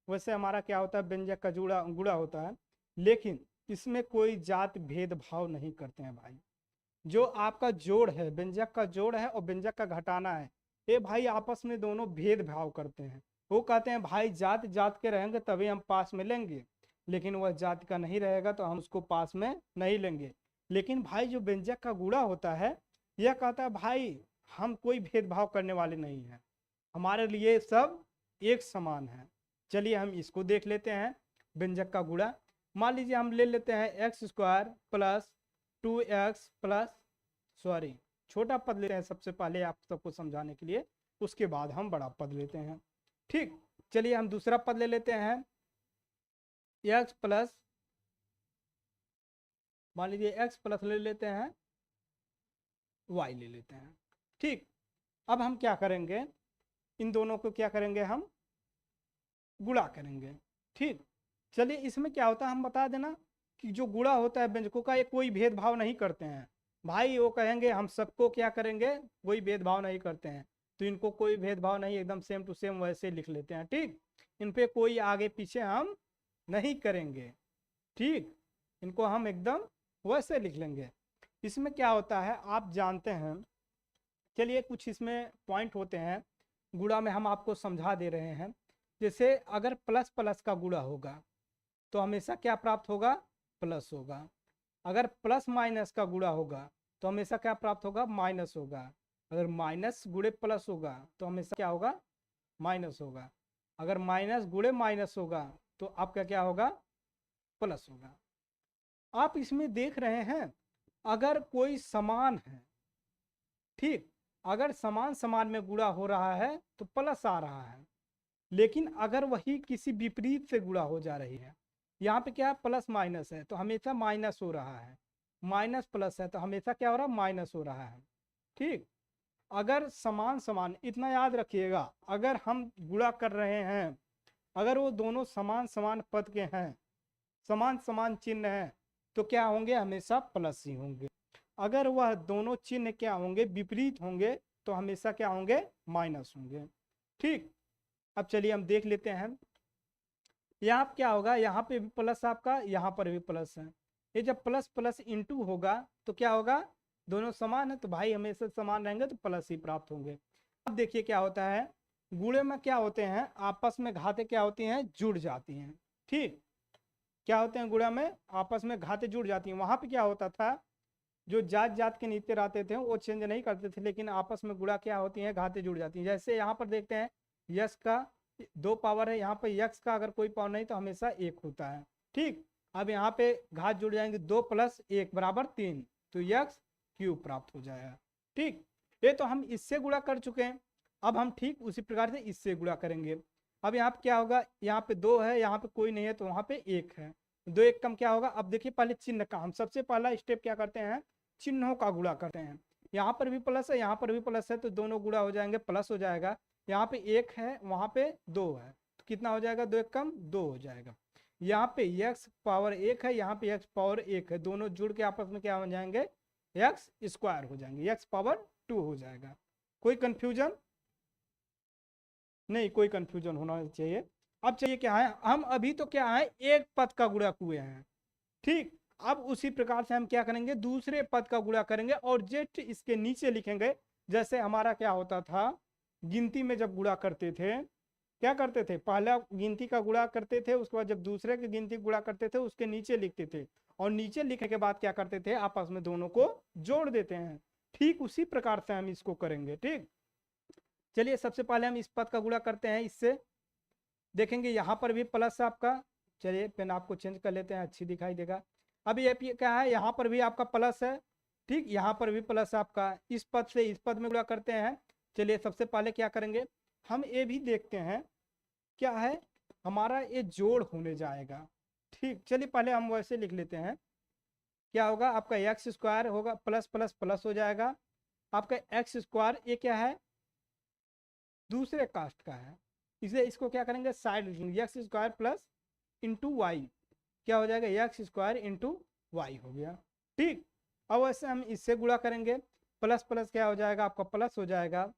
Speaker 1: वैसे हमारा क्या होता है, व्यंजक का गुणा होता है, लेकिन इसमें कोई जात भेदभाव नहीं करते हैं भाई। जो आपका जोड़ है, व्यंजक का जोड़ है और व्यंजक का घटाना है, ये भाई आपस में दोनों भेदभाव करते हैं। वो कहते हैं भाई जात जात के रहेंगे तभी हम पास में लेंगे, लेकिन वह जात का नहीं रहेगा तो हम उसको पास में नहीं लेंगे। लेकिन भाई जो व्यंजक का गुणा होता है, यह कहता है भाई हम कोई भेदभाव करने वाले नहीं हैं, हमारे लिए सब एक समान है। चलिए हम इसको देख लेते हैं, व्यंजक का गुणा। मान लीजिए हम ले लेते हैं x² + 2x + छोटा पद लेते हैं सबसे पहले आप सबको समझाने के लिए, उसके बाद हम बड़ा पद लेते हैं। ठीक, चलिए हम दूसरा पद ले लेते हैं, x प्लस, मान लीजिए x प्लस ले लेते हैं, y ले लेते हैं। ठीक, अब हम क्या करेंगे, इन दोनों को क्या करेंगे, हम गुणा करेंगे। ठीक, चलिए इसमें क्या होता है हम बता देना कि जो गुणा होता है व्यंजकों का, ये कोई भेदभाव नहीं करते हैं भाई। वो कहेंगे हम सबको क्या करेंगे, कोई भेदभाव नहीं करते हैं, तो इनको कोई भेदभाव नहीं, एकदम सेम टू सेम वैसे लिख लेते हैं। ठीक, इन पे कोई आगे पीछे हम नहीं करेंगे। ठीक, इनको हम एकदम वैसे लिख लेंगे। इसमें क्या होता है आप जानते हैं, चलिए कुछ इसमें पॉइंट होते हैं गुणा में, हम आपको समझा दे रहे हैं। जैसे अगर प्लस प्लस का गुणा होगा तो हमेशा क्या प्राप्त होगा, प्लस होगा। अगर प्लस माइनस का गुणा होगा तो हमेशा क्या प्राप्त होगा, माइनस होगा। अगर माइनस गुणे प्लस होगा तो हमेशा क्या होगा, माइनस होगा। अगर माइनस गुणे माइनस होगा तो आपका क्या होगा, प्लस होगा। आप इसमें देख रहे हैं, अगर कोई समान है, ठीक, अगर समान समान में गुणा हो रहा है तो प्लस आ रहा है, लेकिन अगर वही किसी विपरीत से गुणा हो जा रही है, यहाँ पे क्या है प्लस माइनस है तो हमेशा माइनस हो रहा है, माइनस प्लस है तो हमेशा क्या हो रहा है माइनस हो रहा है। ठीक, अगर समान समान, इतना याद रखिएगा, अगर हम गुणा कर रहे हैं, अगर वो दोनों समान समान पद के हैं, समान समान चिन्ह है, तो क्या होंगे हमेशा प्लस ही होंगे। अगर वह दोनों चिन्ह क्या होंगे विपरीत होंगे तो हमेशा क्या होंगे माइनस होंगे। ठीक, अब चलिए हम देख लेते हैं यहाँ क्या होगा, यहाँ पे भी प्लस आपका, यहाँ पर भी प्लस है। ये जब प्लस प्लस इंटू होगा तो क्या होगा, दोनों समान है तो भाई हमेशा समान रहेंगे तो प्लस ही प्राप्त होंगे। अब देखिए क्या होता है, गुणे में क्या होते हैं आपस में घाते क्या होती हैं जुड़ जाती हैं। ठीक, क्या होते हैं गुणा में आपस में घाते जुड़ जाती हैं। वहां पे क्या होता था, जो जात जात के नीचे रहते थे वो चेंज नहीं करते थे, लेकिन आपस में गुणा क्या होती है घाते जुड़ जाती हैं। जैसे यहाँ पर देखते हैं यश का 2 पावर है, यहाँ पर यक्स का अगर कोई पावर नहीं तो हमेशा 1 होता है। ठीक, अब यहाँ पे घात जुड़ जाएंगे, 2 + 1 = 3, तो यक्स क्यूब प्राप्त हो जाएगा। ठीक, ये तो हम इससे गुणा कर चुके हैं। अब हम ठीक उसी प्रकार से इससे गुणा करेंगे। अब यहाँ पे क्या होगा, यहाँ पे 2 है, यहाँ पे कोई नहीं है तो वहां पे 1 है, 2 1 कम क्या होगा। अब देखिए पहले चिन्ह का, हम सबसे पहला स्टेप क्या करते हैं, चिन्हों का गुणा करते हैं। यहाँ पर भी प्लस है, यहाँ पर भी प्लस है, तो दोनों गुणा हो जाएंगे, प्लस हो जाएगा। यहाँ पे 1 है, वहां पे 2 है, तो कितना हो जाएगा, 2 1 कम 2 हो जाएगा। यहाँ पे x पावर 1 है, यहाँ पे x पावर 1 है, दोनों जुड़ के आपस में क्या हो जाएंगे, x स्क्वायर हो जाएंगे, x पावर 2 हो जाएगा। कोई कंफ्यूजन नहीं, कोई कंफ्यूजन होना चाहिए। अब चाहिए क्या है, हम अभी तो क्या है एक पद का गुणा किए हैं। ठीक, अब उसी प्रकार से हम क्या करेंगे, दूसरे पद का गुणा करेंगे और जस्ट इसके नीचे लिखेंगे। जैसे हमारा क्या होता था, गिनती में जब गुणा करते थे क्या करते थे, पहला गिनती का गुणा करते थे, उसके बाद जब दूसरे की गिनती गुणा करते थे उसके नीचे लिखते थे, और नीचे लिखने के बाद क्या करते थे आपस में दोनों को जोड़ देते हैं। ठीक उसी प्रकार से हम इसको करेंगे। ठीक, चलिए सबसे पहले हम इस पद का गुणा करते हैं, इससे देखेंगे यहाँ पर भी प्लस आपका, चलिए पेन आपको चेंज कर लेते हैं, अच्छी दिखाई देगा। अब ये क्या है, यहाँ पर भी आपका प्लस है। ठीक, यहाँ पर भी प्लस आपका, इस पद से इस पद में गुणा करते हैं। चलिए सबसे पहले क्या करेंगे, हम ये भी देखते हैं क्या है, हमारा ये जोड़ होने जाएगा। ठीक, चलिए पहले हम वैसे लिख लेते हैं, क्या होगा आपका एक्स स्क्वायर होगा, प्लस प्लस प्लस हो जाएगा, आपका एक्स स्क्वायर ये क्या है दूसरे कास्ट का है, इसलिए इसको क्या करेंगे साइड लिखेंगे, x square plus into y, क्या हो जाएगा एक्स स्क्वायर इंटू वाई हो गया। ठीक, अब वैसे हम इससे गुणा करेंगे, प्लस प्लस क्या हो जाएगा आपका प्लस हो जाएगा,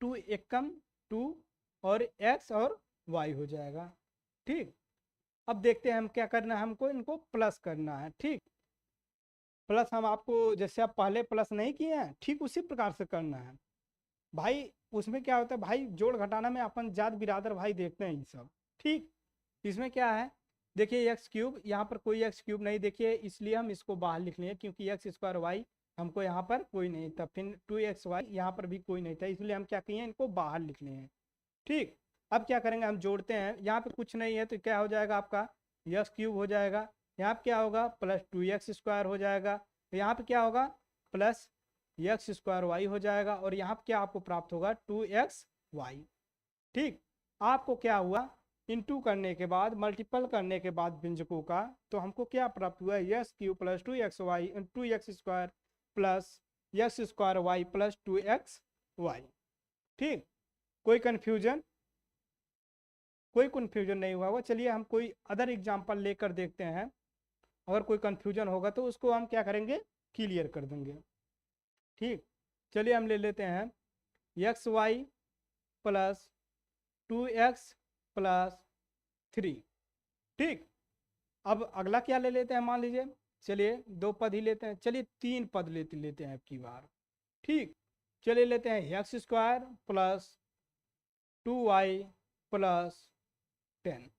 Speaker 1: 2 एकम 2 और x और y हो जाएगा। ठीक, अब देखते हैं हम क्या करना है, हमको इनको प्लस करना है। ठीक, प्लस हम आपको जैसे आप पहले प्लस नहीं किए हैं ठीक उसी प्रकार से करना है भाई। उसमें क्या होता है भाई, जोड़ घटाना में अपन जात बिरादर भाई देखते हैं ये सब। ठीक, इसमें क्या है देखिए एक्स क्यूब, यहाँ पर कोई एक्स क्यूब नहीं देखिए, इसलिए हम इसको बाहर लिख लेंगे, क्योंकि एक्स स्क्वायर वाई हमको यहाँ पर कोई नहीं था, फिर 2xy यहाँ पर भी कोई नहीं था, इसलिए हम क्या किए इनको बाहर लिख लिए। ठीक, अब क्या करेंगे हम जोड़ते हैं, यहाँ पे कुछ नहीं है तो क्या हो जाएगा आपका एक्स क्यूब हो जाएगा, यहाँ पे क्या होगा प्लस 2x स्क्वायर हो जाएगा, तो यहाँ पे क्या होगा प्लस एक्स स्क्वायर वाई हो जाएगा, और यहाँ पे क्या आपको प्राप्त होगा 2xy। ठीक, आपको क्या हुआ इनटू करने के बाद मल्टीपल करने के बाद व्यंजकों का, तो हमको क्या प्राप्त हुआ x cube plus 2xy 2x square plus x square y plus 2xy। ठीक, कोई कन्फ्यूजन, कोई कन्फ्यूजन नहीं हुआ होगा। चलिए हम कोई अदर एग्जांपल लेकर देखते हैं, अगर कोई कन्फ्यूजन होगा तो उसको हम क्या करेंगे क्लियर कर देंगे। ठीक, चलिए हम ले लेते हैं x Y plus 2x plus 3। ठीक, अब अगला क्या ले लेते हैं, मान लीजिए चलिए 2 पद ही लेते हैं, चलिए 3 पद लेते हैं अब की बार। ठीक, चलिए लेते हैं x square plus 2y plus 10।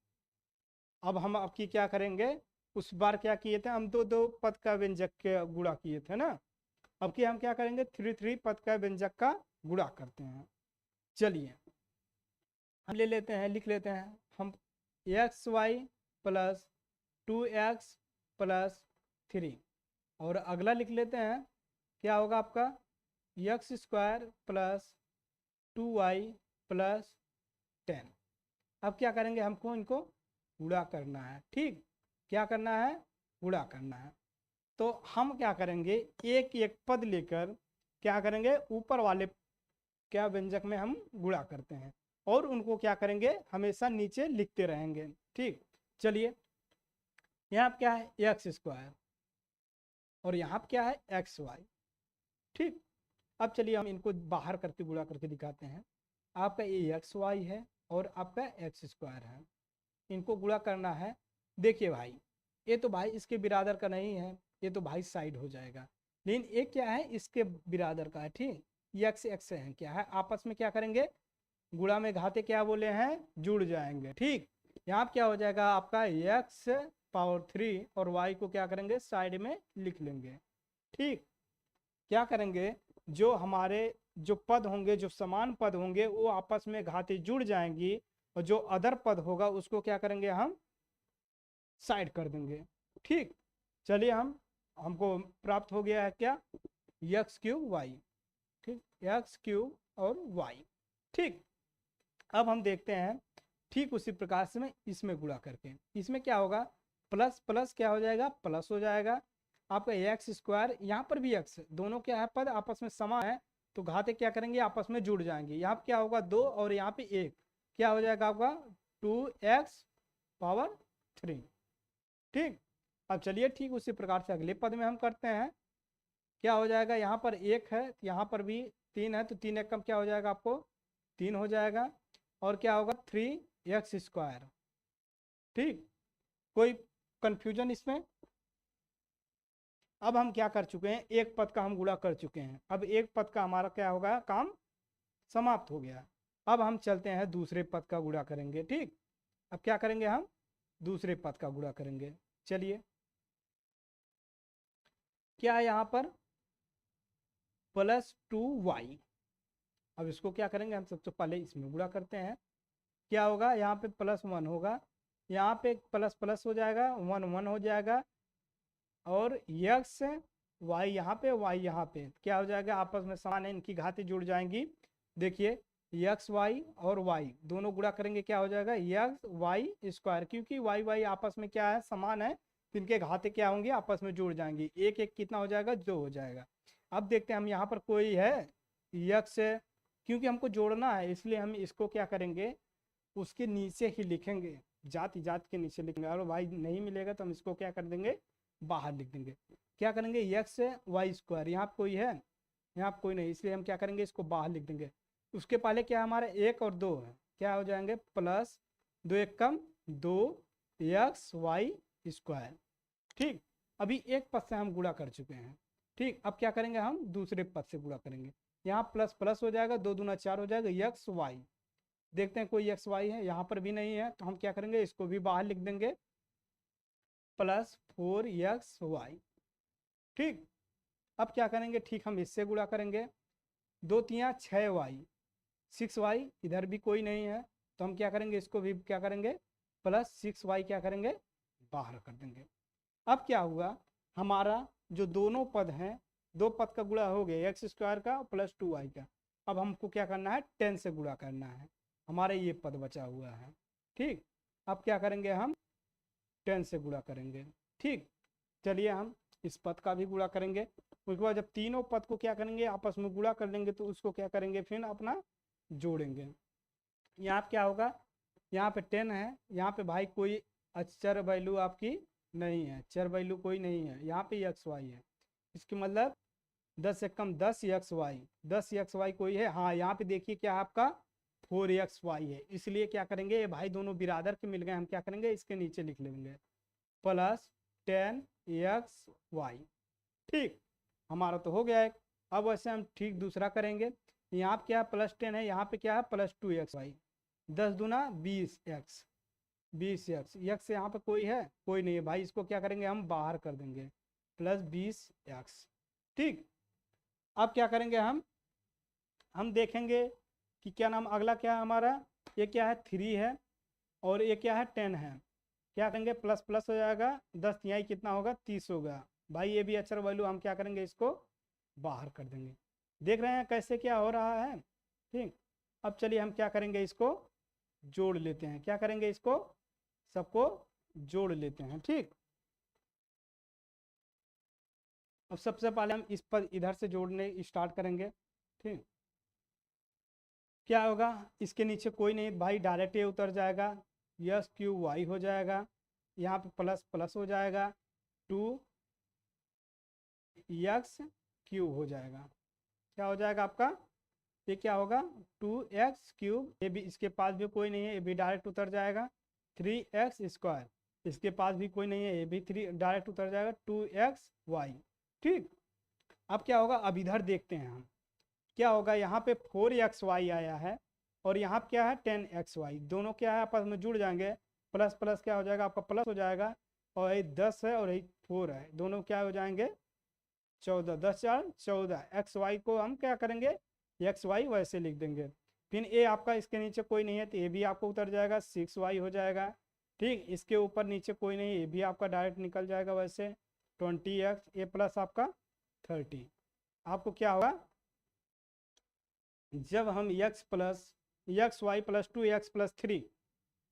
Speaker 1: अब हम आपकी क्या करेंगे, उस बार क्या किए थे हम, दो पद का व्यंजक के गुणा किए थे ना, अब की हम क्या करेंगे 3 पद का व्यंजक का गुणा करते हैं। चलिए हम ले लेते हैं, लिख लेते हैं हम x Y plus 2x plus 3, और अगला लिख लेते हैं क्या होगा आपका x square plus 2y plus 10। अब क्या करेंगे, हमको इनको गुणा करना है। ठीक, क्या करना है, गुणा करना है। तो हम क्या करेंगे, एक एक पद लेकर क्या करेंगे, ऊपर वाले क्या व्यंजक में हम गुणा करते हैं और उनको क्या करेंगे, हमेशा नीचे लिखते रहेंगे। ठीक, चलिए यहाँ क्या है एक्स स्क्वायर और यहाँ क्या है एक्स वाई। ठीक, अब चलिए हम इनको बाहर करके गुणा करके दिखाते हैं। आपका ये एक्स वाई है और आपका एक्स स्क्वायर है, इनको गुणा करना है। देखिए भाई, ये तो भाई इसके बिरादर का नहीं है, ये तो भाई साइड हो जाएगा, लेकिन ये क्या है इसके बिरादर का है। ठीक, एक्स एक्स है, क्या है आपस में क्या करेंगे, गुणा में घाते क्या बोले हैं, जुड़ जाएंगे। ठीक, यहाँ क्या हो जाएगा आपका एक्स पावर 3 और वाई को क्या करेंगे साइड में लिख लेंगे। ठीक, क्या करेंगे, जो हमारे जो पद होंगे, जो समान पद होंगे वो आपस में घाते जुड़ जाएंगी और जो अदर पद होगा उसको क्या करेंगे, हम साइड कर देंगे। ठीक, चलिए हमको प्राप्त हो गया है क्या, एक्स क्यूब वाई। ठीक, एक्स क्यूब और वाई। ठीक, अब हम देखते हैं ठीक उसी प्रकार से मैं इसमें गुणा करके, इसमें क्या होगा, प्लस प्लस क्या हो जाएगा, प्लस हो जाएगा। आपका एक्स स्क्वायर, यहाँ पर भी एक्स, दोनों क्या है पद आपस में समान है, तो घाते क्या करेंगे आपस में जुड़ जाएंगे। यहाँ क्या होगा 2 और यहाँ पे 1, क्या हो जाएगा आपका 2x पावर 3। ठीक, अब चलिए ठीक उसी प्रकार से अगले पद में हम करते हैं। क्या हो जाएगा, यहाँ पर 1 है, यहाँ पर भी 3 है, तो 3 एक कम क्या हो जाएगा आपको 3 हो जाएगा। और क्या होगा 3x स्क्वायर। ठीक, कोई कंफ्यूजन इसमें। अब हम क्या कर चुके हैं, एक पद का हम गुणा कर चुके हैं, अब एक पद का हमारा क्या होगा, काम समाप्त हो गया। अब हम चलते हैं दूसरे पद का गुणा करेंगे। ठीक, अब क्या करेंगे, हम दूसरे पद का गुणा करेंगे। चलिए क्या है यहाँ पर +2y। अब इसको क्या करेंगे, हम सबसे पहले इसमें गुणा करते हैं। क्या होगा, यहाँ पे +1 होगा, यहाँ पे प्लस प्लस हो जाएगा, 1 1 हो जाएगा और एक्स वाई यहाँ पे वाई यहाँ पे क्या हो जाएगा, आपस में समान है, इनकी घातें जुड़ जाएंगी। देखिए एक्स वाई और वाई दोनों गुणा करेंगे, क्या हो जाएगा एक्स वाई स्क्वायर, क्योंकि वाई वाई आपस में क्या है समान है, तो इनके घाते क्या होंगे आपस में जुड़ जाएंगी। एक एक कितना हो जाएगा, 2 हो जाएगा। अब देखते हैं हम यहाँ पर कोई है एक्स, क्योंकि हमको जोड़ना है इसलिए हम इसको क्या करेंगे, उसके नीचे ही लिखेंगे, जाति जात के नीचे लिखेंगे। और वाई नहीं मिलेगा तो हम इसको क्या कर देंगे, बाहर लिख देंगे। क्या करेंगे एक्स वाई स्क्वायर, यहाँ कोई है, यहाँ कोई नहीं, इसलिए हम क्या करेंगे इसको बाहर लिख देंगे। उसके पहले क्या हमारा 1 और 2 है, क्या हो जाएंगे प्लस 2 एक कम 2 एक्स वाई स्क्वायर। ठीक, अभी एक पद से हम गुणा कर चुके हैं। ठीक, अब क्या करेंगे, हम दूसरे पद से गुणा करेंगे। यहाँ प्लस प्लस हो जाएगा, 2 दूना 4 हो जाएगा एक्स वाई। देखते हैं कोई एक्स वाई है, यहाँ पर भी नहीं है, तो हम क्या करेंगे इसको भी बाहर लिख देंगे +4xy। ठीक, अब क्या करेंगे, ठीक हम इससे गुणा करेंगे, 2 3 6y 6y, इधर भी कोई नहीं है, तो हम क्या करेंगे इसको भी क्या करेंगे +6y क्या करेंगे बाहर कर देंगे। अब क्या हुआ, हमारा जो दोनों पद हैं, दो पद का गुणा हो गया एक्स स्क्वायर का +2y का। अब हमको क्या करना है 10 से गुणा करना है, हमारे ये पद बचा हुआ है। ठीक, अब क्या करेंगे, हम 10 से गुणा करेंगे। ठीक, चलिए हम इस पद का भी गुणा करेंगे। उसके बाद जब तीनों पद को क्या करेंगे आपस में गुणा कर लेंगे, तो उसको क्या करेंगे फिर अपना जोड़ेंगे। यहाँ क्या होगा, यहाँ पे 10 है, यहाँ पे भाई कोई अचर वैल्यू आपकी नहीं है, चर वैल्यू कोई नहीं है, यहाँ पे एक्स वाई है, इसकी मतलब 10 से कम 10 एक्स वाई, 10 एक्स वाई कोई है, हाँ यहाँ पे देखिए क्या आपका 4xy है, इसलिए क्या करेंगे, ये भाई दोनों बिरादर के मिल गए, हम क्या करेंगे इसके नीचे लिख लेंगे +10xy। ठीक, हमारा तो हो गया एक। अब वैसे हम ठीक दूसरा करेंगे, यहाँ पे क्या +10 है, यहाँ पे क्या है +2xy, 10 दूना 20x, 20x, x यहाँ पे कोई है, कोई नहीं है भाई, इसको क्या करेंगे हम बाहर कर देंगे +20x। ठीक, अब क्या करेंगे, हम देखेंगे कि क्या नाम अगला क्या है हमारा, ये क्या है 3 है और ये क्या है 10 है, क्या करेंगे प्लस प्लस हो जाएगा, 10 यहाँ कितना होगा 30 होगा भाई, ये भी अचर वैल्यू, हम क्या करेंगे इसको बाहर कर देंगे। देख रहे हैं कैसे क्या हो रहा है। ठीक, अब चलिए हम क्या करेंगे इसको जोड़ लेते हैं। क्या करेंगे, इसको सबको जोड़ लेते हैं। ठीक, अब सबसे पहले हम इस पर इधर से जोड़ने स्टार्ट करेंगे। ठीक, क्या होगा, इसके नीचे कोई नहीं भाई, डायरेक्ट ये उतर जाएगा, यस क्यू वाई हो जाएगा, यहाँ पे प्लस प्लस हो जाएगा, 2x³ हो जाएगा। क्या हो जाएगा आपका, ये क्या होगा, 2x³, ये भी इसके पास भी कोई नहीं है, ये भी डायरेक्ट उतर जाएगा, 3x², इसके पास भी कोई नहीं है, ये भी 3 डायरेक्ट उतर जाएगा, 2xy। ठीक, अब क्या होगा, अब इधर देखते हैं हम क्या होगा, यहाँ पे 4xy आया है और यहाँ क्या है 10xy, दोनों क्या है आपस में जुड़ जाएंगे, प्लस प्लस क्या हो जाएगा आपका प्लस हो जाएगा, और ये 10 है और ये 4 है, दोनों क्या हो जाएंगे 14, 10 4 14, xy को हम क्या करेंगे xy वैसे लिख देंगे। फिर ए आपका इसके नीचे कोई नहीं है तो ये भी आपको उतर जाएगा, 6y हो जाएगा। ठीक, इसके ऊपर नीचे कोई नहीं है, ये भी आपका डायरेक्ट निकल जाएगा वैसे, 20x, ए प्लस आपका 30। आपको क्या होगा, जब हम xy plus 2x plus 3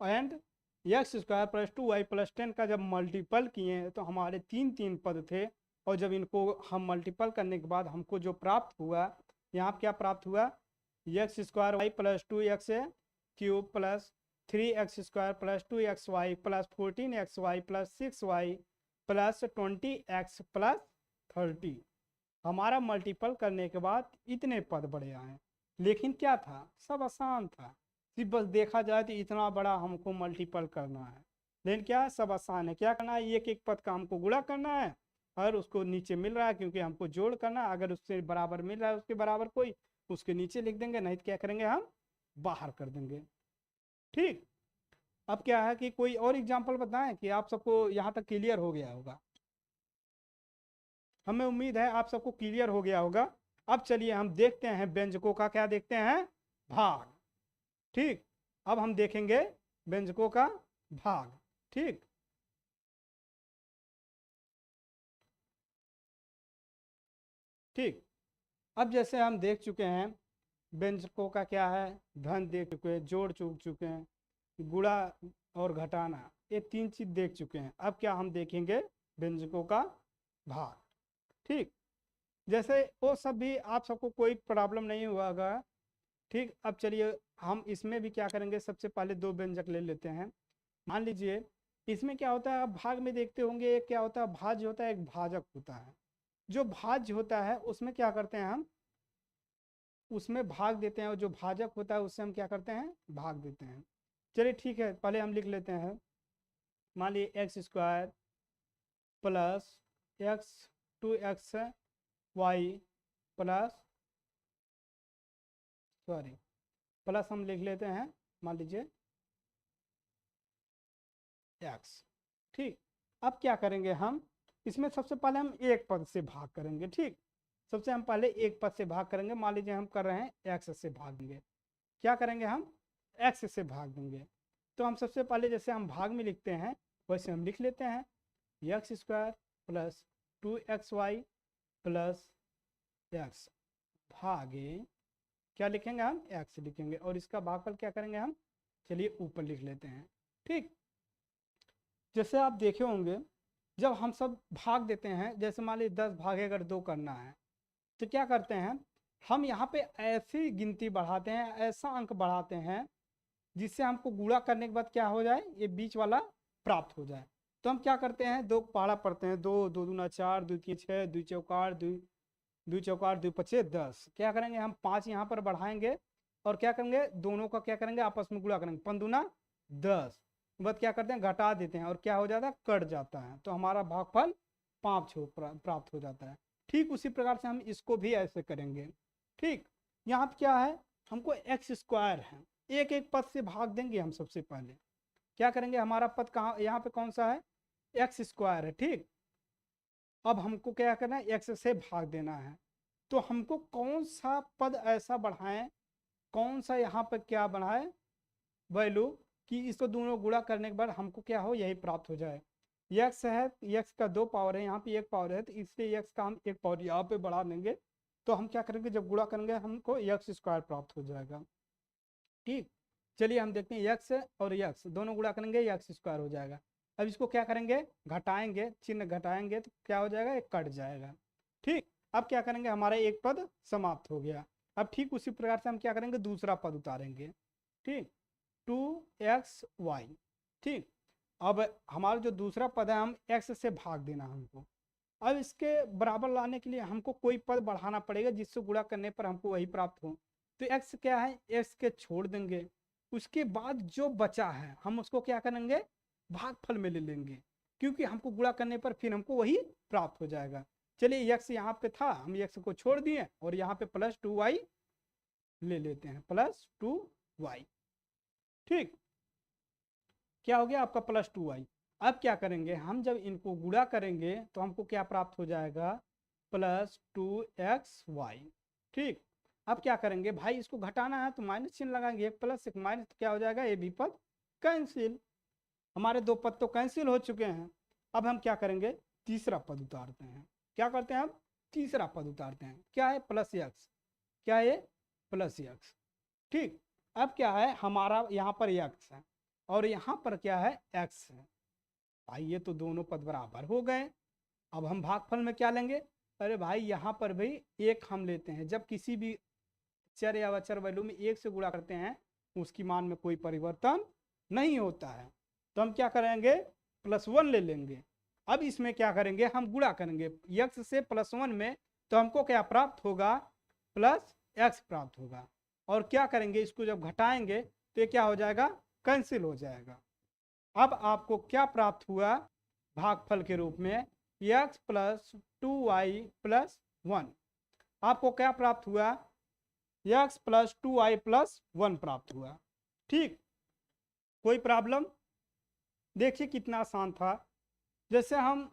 Speaker 1: and x² plus 2y plus 10 का जब मल्टीपल किए तो हमारे तीन तीन पद थे, और जब इनको हम मल्टीपल करने के बाद हमको जो प्राप्त हुआ, यहाँ क्या प्राप्त हुआ, x² plus 2x³ plus 3x² plus 2xy plus 14xy plus 6y plus 20x plus 30। हमारा मल्टीपल करने के बाद इतने पद बढ़े आए, लेकिन क्या था, सब आसान था, सिर्फ बस देखा जाए तो इतना बड़ा हमको मल्टीपल करना है, लेकिन क्या सब आसान है। क्या करना है, एक एक पद का हमको गुणा करना है, और उसको नीचे मिल रहा है क्योंकि हमको जोड़ करना है, अगर उससे बराबर मिल रहा है उसके बराबर कोई, उसके नीचे लिख देंगे, नहीं तो क्या करेंगे हम बाहर कर देंगे। ठीक, अब क्या है कि कोई और एग्जाम्पल बताएं कि आप सबको यहाँ तक क्लियर हो गया होगा, हमें उम्मीद है आप सबको क्लियर हो गया होगा। अब चलिए हम देखते हैं व्यंजकों का, क्या देखते हैं, भाग। ठीक, अब हम देखेंगे व्यंजकों का भाग। ठीक, ठीक, अब जैसे हम देख चुके हैं व्यंजकों का क्या है, धन देख चुके हैं, जोड़ चुके हैं, गुणा और घटाना, ये तीन चीज देख चुके हैं। अब क्या हम देखेंगे व्यंजकों का भाग। ठीक, जैसे वो सब भी आप सबको कोई प्रॉब्लम नहीं हुआ होगा। ठीक, अब चलिए हम इसमें भी क्या करेंगे, सबसे पहले दो व्यंजक ले लेते हैं। मान लीजिए इसमें क्या होता है, आप भाग में देखते होंगे, एक क्या होता है भाज्य होता है, एक भाजक होता है। जो भाज्य होता है उसमें क्या करते हैं हम, उसमें भाग देते हैं, और जो भाजक होता है उससे हम क्या करते हैं, भाग देते हैं। चलिए ठीक है, पहले हम लिख लेते हैं, मान लीजिए x² plus x2xy plus plus हम लिख लेते हैं, मान लीजिए x। ठीक, अब क्या करेंगे हम, इसमें सबसे पहले हम एक पद से भाग करेंगे। ठीक, सबसे हम पहले एक पद से भाग करेंगे, मान लीजिए हम कर रहे हैं x से भाग देंगे, क्या करेंगे हम x से भाग देंगे। तो हम सबसे पहले जैसे हम भाग में लिखते हैं वैसे हम लिख लेते हैं, x² plus 2xy plus x भागे, क्या लिखेंगे हम x लिखेंगे, और इसका भागफल क्या करेंगे हम, चलिए ऊपर लिख लेते हैं। ठीक, जैसे आप देखे होंगे जब हम सब भाग देते हैं, जैसे मान लीजिए 10 भागे अगर 2 करना है तो क्या करते हैं, हम यहाँ पे ऐसी गिनती बढ़ाते हैं, ऐसा अंक बढ़ाते हैं जिससे हमको गुणा करने के बाद क्या हो जाए, ये बीच वाला प्राप्त हो जाए। तो हम क्या करते हैं, दो पहाड़ा पढ़ते हैं, 2 2 दूना 4, 2 3 6, 2 चौकार 2 पचे 10, क्या करेंगे हम 5 यहाँ पर बढ़ाएंगे, और क्या करेंगे दोनों का क्या करेंगे आपस में गुणा करेंगे, 5 दूना 10, बाद क्या करते हैं घटा देते हैं, और क्या हो जाता है कट जाता है, तो हमारा भागफल 5 प्राप्त हो जाता है। ठीक उसी प्रकार से हम इसको भी ऐसे करेंगे। ठीक, यहाँ पे क्या है, हमको x² है, एक एक पद से भाग देंगे हम। सबसे पहले क्या करेंगे, हमारा पद कहाँ, यहाँ पे कौन सा है, x² है। ठीक, अब हमको क्या करना है, x से भाग देना है, तो हमको कौन सा पद ऐसा बढ़ाएं, कौन सा यहाँ पर क्या बढ़ाए वैल्यू, कि इसको दोनों गुणा करने के बाद हमको क्या हो, यही प्राप्त हो जाए। x है, x का 2 पावर है, यहाँ पे 1 पावर है, तो इसलिए x का हम 1 पावर यहाँ पे बढ़ा देंगे, तो हम क्या करेंगे जब गुणा करेंगे हमको x² प्राप्त हो जाएगा। ठीक, चलिए हम देखते हैं एक्स और एक्स दोनों गुणा करेंगे एक्स स्क्वायर हो जाएगा। अब इसको क्या करेंगे, घटाएंगे, चिन्ह घटाएंगे तो क्या हो जाएगा, एक कट जाएगा। ठीक, अब क्या करेंगे, हमारा एक पद समाप्त हो गया। अब ठीक उसी प्रकार से हम क्या करेंगे, दूसरा पद उतारेंगे। ठीक, 2xy। ठीक, अब हमारा जो दूसरा पद है, हम x से भाग देना हमको। अब इसके बराबर लाने के लिए हमको कोई पद बढ़ाना पड़ेगा जिससे गुणा करने पर हमको वही प्राप्त हो। तो x क्या है, x के छोड़ देंगे, उसके बाद जो बचा है हम उसको क्या करेंगे, भागफल में ले लेंगे, क्योंकि हमको गुणा करने पर फिर हमको वही प्राप्त हो जाएगा। चलिए x यहाँ पे था, हम x को छोड़ दिए और यहाँ पे +2y ले लेते हैं, +2y। ठीक, क्या हो गया आपका +2y। अब क्या करेंगे हम, जब इनको गुणा करेंगे तो हमको क्या प्राप्त हो जाएगा, +2xy। ठीक, अब क्या करेंगे भाई, इसको घटाना है तो माइनस चिन्ह लगाएंगे, एक प्लस एक माइनस, तो क्या हो जाएगा, ये भी पद कैंसिल। हमारे दो पद तो कैंसिल हो चुके हैं। अब हम क्या करेंगे, तीसरा पद उतारते हैं। क्या करते हैं हम, तीसरा पद उतारते हैं। क्या है, +x। क्या है, +x। ठीक, अब क्या है, हमारा यहाँ पर x है और यहाँ पर क्या है, x है। भाई ये तो दोनों पद बराबर हो गए। अब हम भागफल में क्या लेंगे, अरे भाई यहाँ पर भी एक हम लेते हैं। जब किसी भी चर या अचर वैल्यू में एक से गुणा करते हैं उसकी मान में कोई परिवर्तन नहीं होता है, तो हम क्या करेंगे, +1 ले लेंगे। अब इसमें क्या करेंगे, हम गुणा करेंगे x से +1 में, तो हमको क्या प्राप्त होगा, +x प्राप्त होगा। और क्या करेंगे, इसको जब घटाएंगे तो ये क्या हो जाएगा, कैंसिल हो जाएगा। अब आपको क्या प्राप्त हुआ, भागफल के रूप में x + 2y + 1। आपको क्या प्राप्त हुआ, x + 2y + 1 प्राप्त हुआ। ठीक, कोई प्रॉब्लम, देखिए कितना आसान था। जैसे हम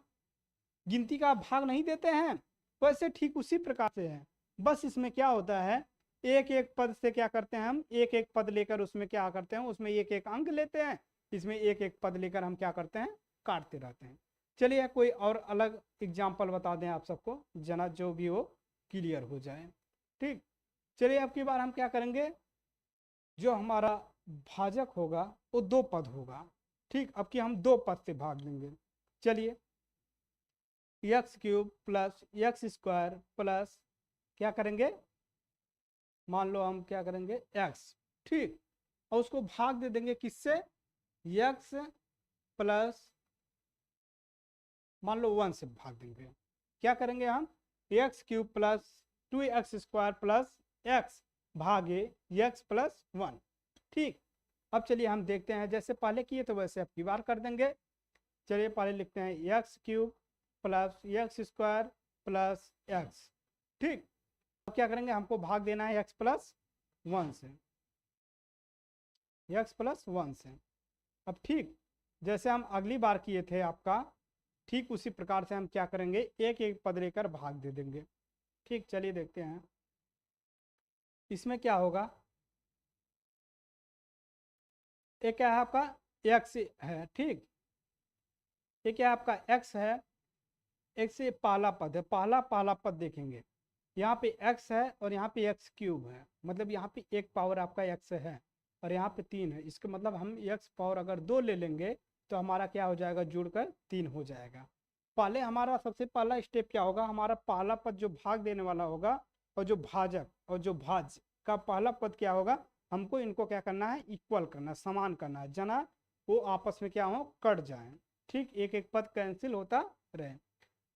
Speaker 1: गिनती का भाग नहीं देते हैं वैसे ठीक उसी प्रकार से है। बस इसमें क्या होता है, एक एक पद से क्या करते हैं, हम एक एक पद लेकर उसमें क्या करते हैं, उसमें एक एक अंक लेते हैं। इसमें एक एक पद लेकर हम क्या करते हैं, काटते रहते हैं। चलिए कोई और अलग एग्जाम्पल बता दें आप सबको, जना जो भी हो क्लियर हो जाए। ठीक, चलिए अब की बार हम क्या करेंगे, जो हमारा भाजक होगा वो दो पद होगा। ठीक, अब कि हम दो पद से भाग देंगे। चलिए x³ + x² प्लस क्या करेंगे, मान लो हम क्या करेंगे, x। ठीक, और उसको भाग दे देंगे किससे, x प्लस मान लो 1 से भाग देंगे। क्या करेंगे हम, x³ + 2x² प्लस x भागे x + 1। ठीक, अब चलिए हम देखते हैं, जैसे पहले किए तो वैसे अब की बार कर देंगे। चलिए पहले लिखते हैं x³ + x² प्लस x। ठीक, अब क्या करेंगे, हमको भाग देना है x + 1 से, x + 1 से। अब ठीक जैसे हम अगली बार किए थे आपका, ठीक उसी प्रकार से हम क्या करेंगे, एक एक पद लेकर भाग दे देंगे। ठीक, चलिए देखते हैं इसमें क्या होगा। एक क्या है आपका x है, ठीक, ये क्या है आपका x है, x से पहला पद है, पहला पद देखेंगे, यहाँ पे x है और यहाँ पे x³ है, मतलब यहाँ पे एक पावर आपका x है और यहाँ पे 3 है। इसका मतलब हम x पावर अगर 2 ले लेंगे तो हमारा क्या हो जाएगा, जुड़कर 3 हो जाएगा। पहले हमारा सबसे पहला स्टेप क्या होगा, हमारा पहला पद जो भाग देने वाला होगा और जो भाजक और जो भाज्य का पहला पद क्या होगा, हमको इनको क्या करना है, इक्वल करना, समान करना है, जना वो आपस में क्या हो, कट जाए। ठीक, एक एक पद कैंसिल होता रहे।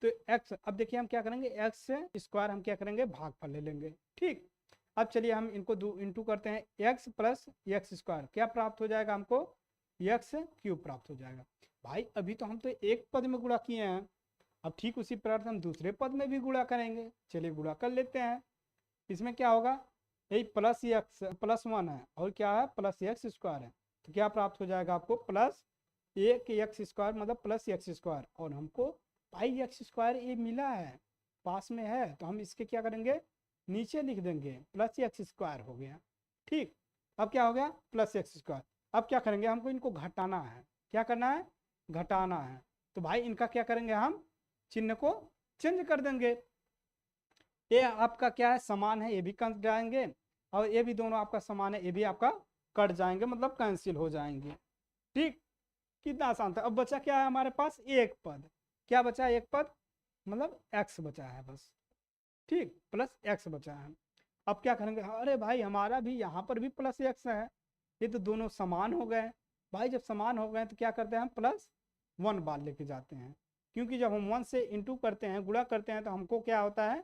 Speaker 1: तो x, अब देखिए हम क्या करेंगे, x² हम क्या करेंगे, भागफल ले लेंगे। ठीक, अब चलिए हम इनको इंटू करते हैं, x + x², क्या प्राप्त हो जाएगा हमको, x³ प्राप्त हो जाएगा। भाई अभी तो हम तो एक पद में गुणा किए हैं, अब ठीक उसी प्रकार से हम दूसरे पद में भी गुणा करेंगे। चलिए गुणा कर लेते हैं। इसमें क्या होगा, यही +1 है और क्या है, +x² है, तो क्या प्राप्त हो जाएगा आपको, +1x² मतलब +x²। और हमको भाई x² ये मिला है, पास में है, तो हम इसके क्या करेंगे, नीचे लिख देंगे, +x² हो गया। ठीक, अब क्या हो गया, +x²। अब क्या करेंगे, हमको इनको घटाना है। क्या करना है, घटाना है। तो भाई इनका क्या करेंगे, हम चिन्ह को चेंज कर देंगे। ये आपका क्या है, समान है, ये भी घटाएंगे, और ये भी दोनों आपका समान है, ये भी आपका कट जाएंगे, मतलब कैंसिल हो जाएंगे। ठीक, कितना आसान था। अब बचा क्या है हमारे पास, एक पद। क्या बचा है, एक पद, मतलब एक्स बचा है बस। ठीक, प्लस एक्स बचा है। अब क्या करेंगे, अरे भाई हमारा भी यहाँ पर भी प्लस एक्स है, ये तो दोनों समान हो गए। भाई जब समान हो गए तो क्या करते हैं हम, प्लस वन बार लेके जाते हैं, क्योंकि जब हम वन से इंटू करते हैं, गुणा करते हैं, तो हमको क्या होता है,